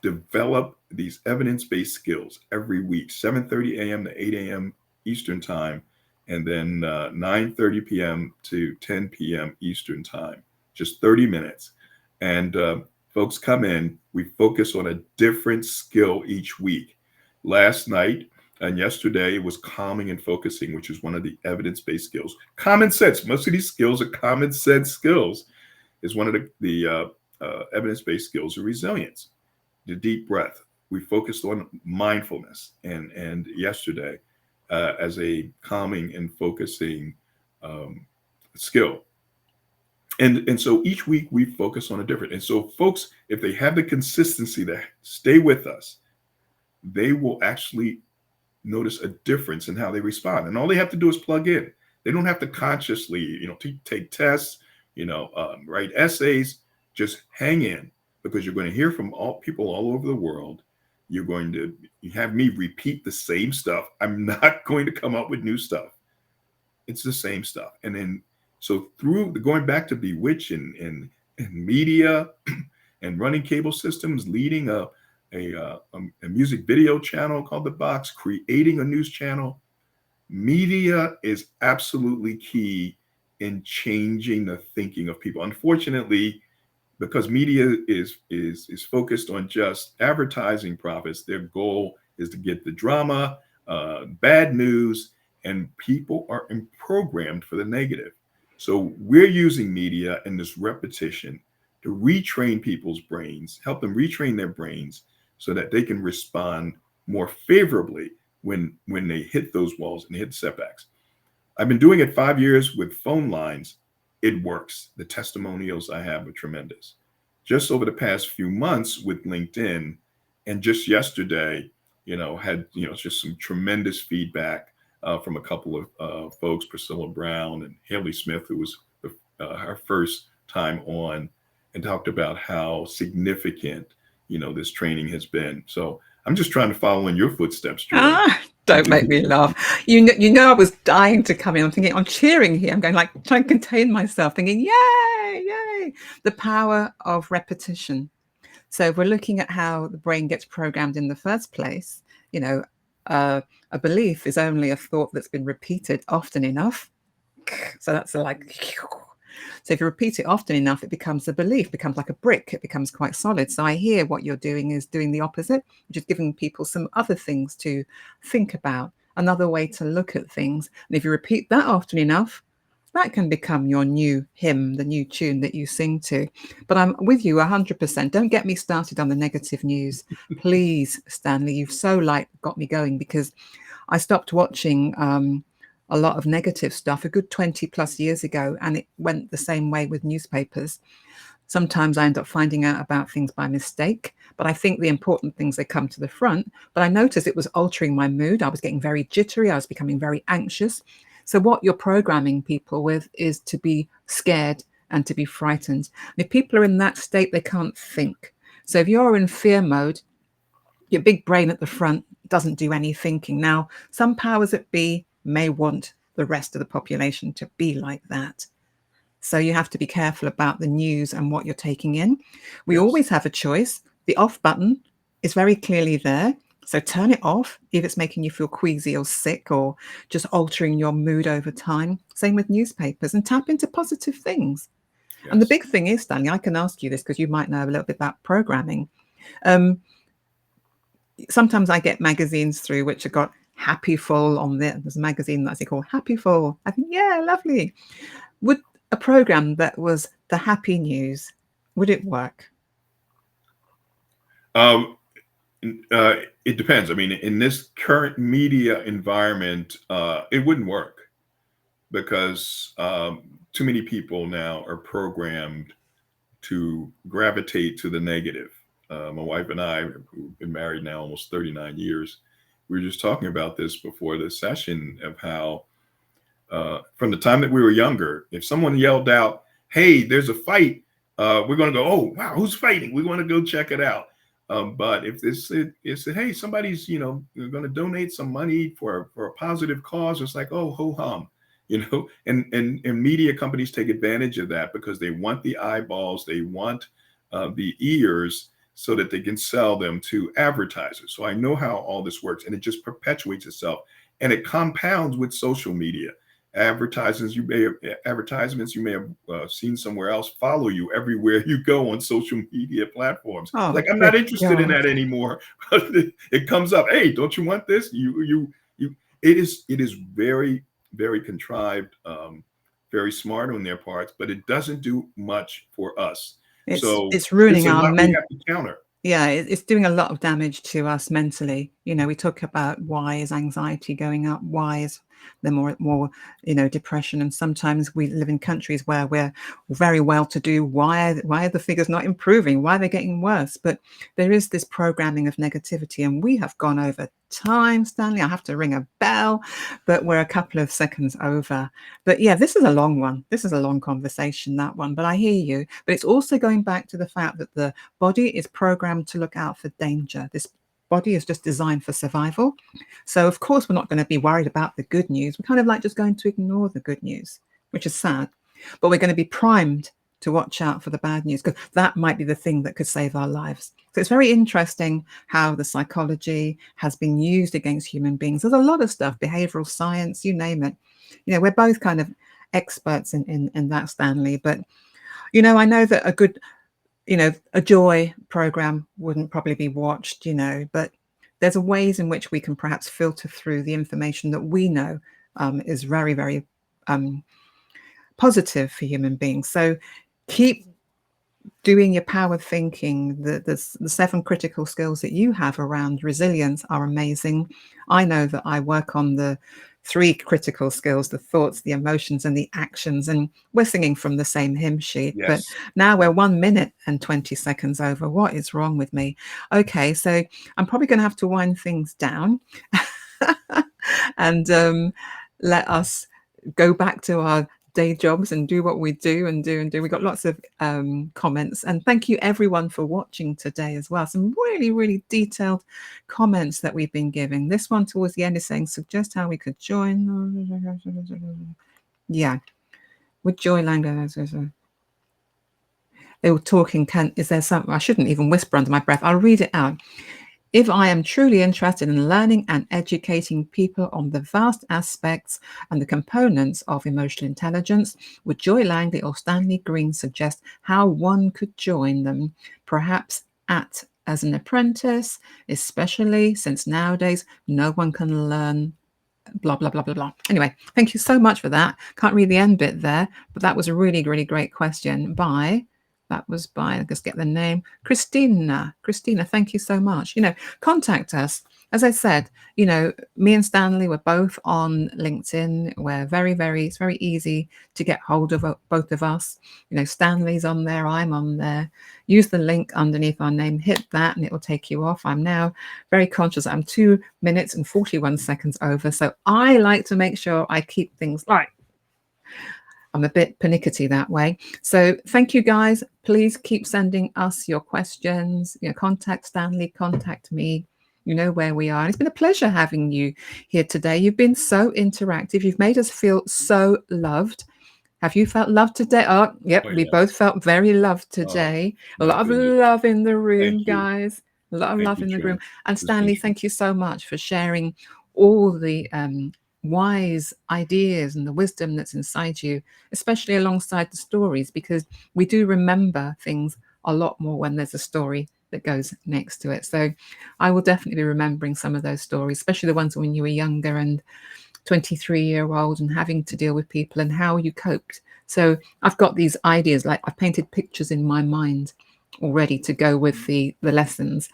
develop these evidence-based skills every week, 7:30 a.m. to 8 a.m. Eastern time, and then 9:30 p.m. to 10 p.m. Eastern time, just 30 minutes. And Folks come in, we focus on a different skill each week. Last night and yesterday was calming and focusing, which is one of the evidence-based skills. Common sense. Most of these skills are common sense skills. Is one of the evidence-based skills of resilience. The deep breath. We focused on mindfulness and yesterday as a calming and focusing um, skill. And so each week we focus on a different. And so folks, if they have the consistency to stay with us, they will actually notice a difference in how they respond. And all they have to do is plug in. They don't have to consciously, take tests, write essays. Just hang in, because you're going to hear from all people all over the world. You're going to have me repeat the same stuff. I'm not going to come up with new stuff. It's the same stuff. And then, so through the going back to Bewitch and media and running cable systems, leading a music video channel called The Box, creating a news channel, media is absolutely key in changing the thinking of people. Unfortunately, because media is focused on just advertising profits, their goal is to get the drama, bad news, and people are programmed for the negative. So we're using media and this repetition to retrain people's brains, help them retrain their brains so that they can respond more favorably when they hit those walls and hit setbacks. I've been doing it 5 years with phone lines. It works. The testimonials I have are tremendous. Just over the past few months with LinkedIn, and just yesterday, had just some tremendous feedback from a couple of folks, Priscilla Brown and Haley Smith, who was our first time on, and talked about how significant this training has been. So I'm just trying to follow in your footsteps, Joy. Don't make me laugh. I was dying to come in. I'm thinking, I'm cheering here. I'm going like trying to contain myself, thinking, yay, yay. The power of repetition. So if we're looking at how the brain gets programmed in the first place, a belief is only a thought that's been repeated often enough. So that's like, so if you repeat it often enough, it becomes a belief, becomes like a brick, it becomes quite solid. So I hear what you're doing is doing the opposite, which is giving people some other things to think about, another way to look at things. And if you repeat that often enough, that can become your new hymn, the new tune that you sing to. But I'm with you 100%. Don't get me started on the negative news. Please, Stanley, you've so got me going, because I stopped watching a lot of negative stuff a good 20 plus years ago, and it went the same way with newspapers. Sometimes I end up finding out about things by mistake, but I think the important things, they come to the front. But I noticed it was altering my mood. I was getting very jittery. I was becoming very anxious. So what you're programming people with is to be scared and to be frightened. And if people are in that state, they can't think. So if you're in fear mode, your big brain at the front doesn't do any thinking. Now, some powers that be may want the rest of the population to be like that. So you have to be careful about the news and what you're taking in. We Yes. always have a choice. The off button is very clearly there. So turn it off if it's making you feel queasy or sick or just altering your mood over time. Same with newspapers, and tap into positive things. And the Yes. big thing is, Stanley, I can ask you this because you might know a little bit about programming. Um, Sometimes I get magazines through which have got Happy Full on there. There's a magazine that's called Happy Full. I think, yeah, lovely. Would a program that was the happy news, would it work? Um, it depends. I mean, in this current media environment, it wouldn't work because too many people now are programmed to gravitate to the negative. My wife and I, who've been married now almost 39 years, we were just talking about this before the session of how, from the time that we were younger, if someone yelled out, "Hey, there's a fight," we're going to go, "Oh, wow, who's fighting? We want to go check it out." But if it said, "Hey, somebody's going to donate some money for a positive cause," it's like, "Oh, ho hum." And media companies take advantage of that because they want the eyeballs, they want the ears, so that they can sell them to advertisers. So I know how all this works, and it just perpetuates itself, and it compounds with social media. advertisements you may have seen somewhere else follow you everywhere you go on social media platforms. Oh, Like, I'm not good interested in God. that anymore. It comes up, hey, don't you want this? You. It is very, very contrived, very smart on their parts, but it doesn't do much for us. So It's it's ruining a our lot we have to counter. yeah, it's doing a lot of damage to us mentally. We talk about why is anxiety going up? Why is there more, depression? And sometimes we live in countries where we're very well to do. Why are the figures not improving? Why are they getting worse? But there is this programming of negativity, and we have gone over time, Stanley. I have to ring a bell, but we're a couple of seconds over. But yeah, this is a long one. This is a long conversation, that one. But I hear you. But it's also going back to the fact that the body is programmed to look out for danger. This body is just designed for survival. So, of course, we're not going to be worried about the good news. We're kind of like just going to ignore the good news, which is sad. But we're going to be primed to watch out for the bad news, because that might be the thing that could save our lives. So it's very interesting how the psychology has been used against human beings. There's a lot of stuff, behavioral science, you name it. We're both kind of experts in that, Stanley. But, I know that a joy program wouldn't probably be watched, but there's ways in which we can perhaps filter through the information that we know is very, very positive for human beings. So keep doing your power thinking. The 7 critical skills that you have around resilience are amazing. I know that I work on the 3 critical skills: the thoughts, the emotions, and the actions. And we're singing from the same hymn sheet, but Yes. now we're 1 minute and 20 seconds over. What is wrong with me? Okay, so I'm probably going to have to wind things down and let us go back to our day jobs and do what we do and do and do. We got lots of comments, and thank you everyone for watching today as well. Some really, really detailed comments that we've been giving. This one towards the end is saying, suggest how we could join. Yeah, with Joy Lango. They were talking. Is there something? I shouldn't even whisper under my breath. I'll read it out. If I am truly interested in learning and educating people on the vast aspects and the components of emotional intelligence, would Joy Langley or Stanley Greene suggest how one could join them, perhaps as an apprentice, especially since nowadays no one can learn blah, blah, blah, blah, blah. Anyway, thank you so much for that. Can't read the end bit there, but that was a really, really great question let's get the name, Christina. Christina, thank you so much. Contact us. As I said, me and Stanley, we're both on LinkedIn. We're it's very easy to get hold of both of us. Stanley's on there, I'm on there. Use the link underneath our name, hit that, and it will take you off. I'm now very conscious I'm 2 minutes and 41 seconds over. So I like to make sure I keep things light. I'm a bit pernickety that way. So thank you, guys. Please keep sending us your questions. Contact Stanley, contact me. You know where we are. And it's been a pleasure having you here today. You've been so interactive. You've made us feel so loved. Have you felt loved today? Oh, yep. Oh, We yes. both felt very loved Oh, today. A my lot of goodness. love in the room, Thank you. guys. A lot of Thank love you, in the Joy. room. And It's been Stanley, true. thank you so much for sharing all the wise ideas and the wisdom that's inside you, especially alongside the stories, because we do remember things a lot more when there's a story that goes next to it. So I will definitely be remembering some of those stories, especially the ones when you were younger and 23-year-old and having to deal with people and how you coped. So I've got these ideas, like I've painted pictures in my mind already to go with the lessons.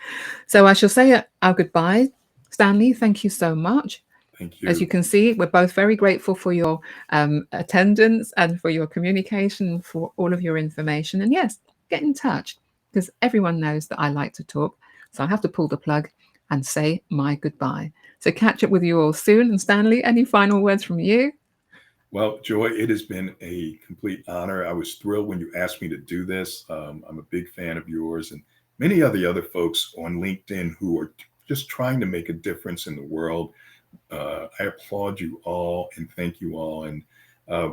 So I shall say our goodbye. Stanley, thank you so much. Thank As you you. can see, we're both very grateful for your attendance and for your communication, for all of your information. And yes, get in touch, because everyone knows that I like to talk. So I have to pull the plug and say my goodbye. So catch up with you all soon. And Stanley, any final words from you? Well, Joy, it has been a complete honor. I was thrilled when you asked me to do this. I'm a big fan of yours and many of the other folks on LinkedIn who are just trying to make a difference in the world. I applaud you all and thank you all. And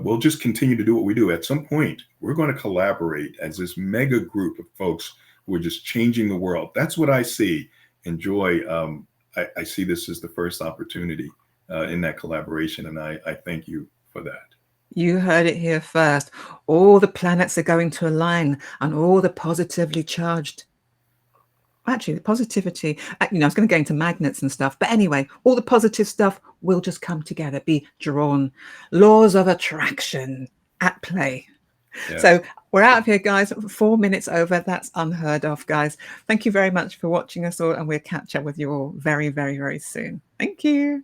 we'll just continue to do what we do. At some point, we're going to collaborate as this mega group of folks who are just changing the world. That's what I see. And Joy, I see this as the first opportunity in that collaboration. And I thank you for that. You heard it here first. All the planets are going to align, and all the positively charged, actually the positivity, I was going to go into magnets and stuff, but anyway, all the positive stuff will just come together, be drawn. Laws of attraction at play. Yes. So we're out of here, guys. 4 minutes over. That's unheard of, guys. Thank you very much for watching us all, and we'll catch up with you all very, very, very soon. Thank you.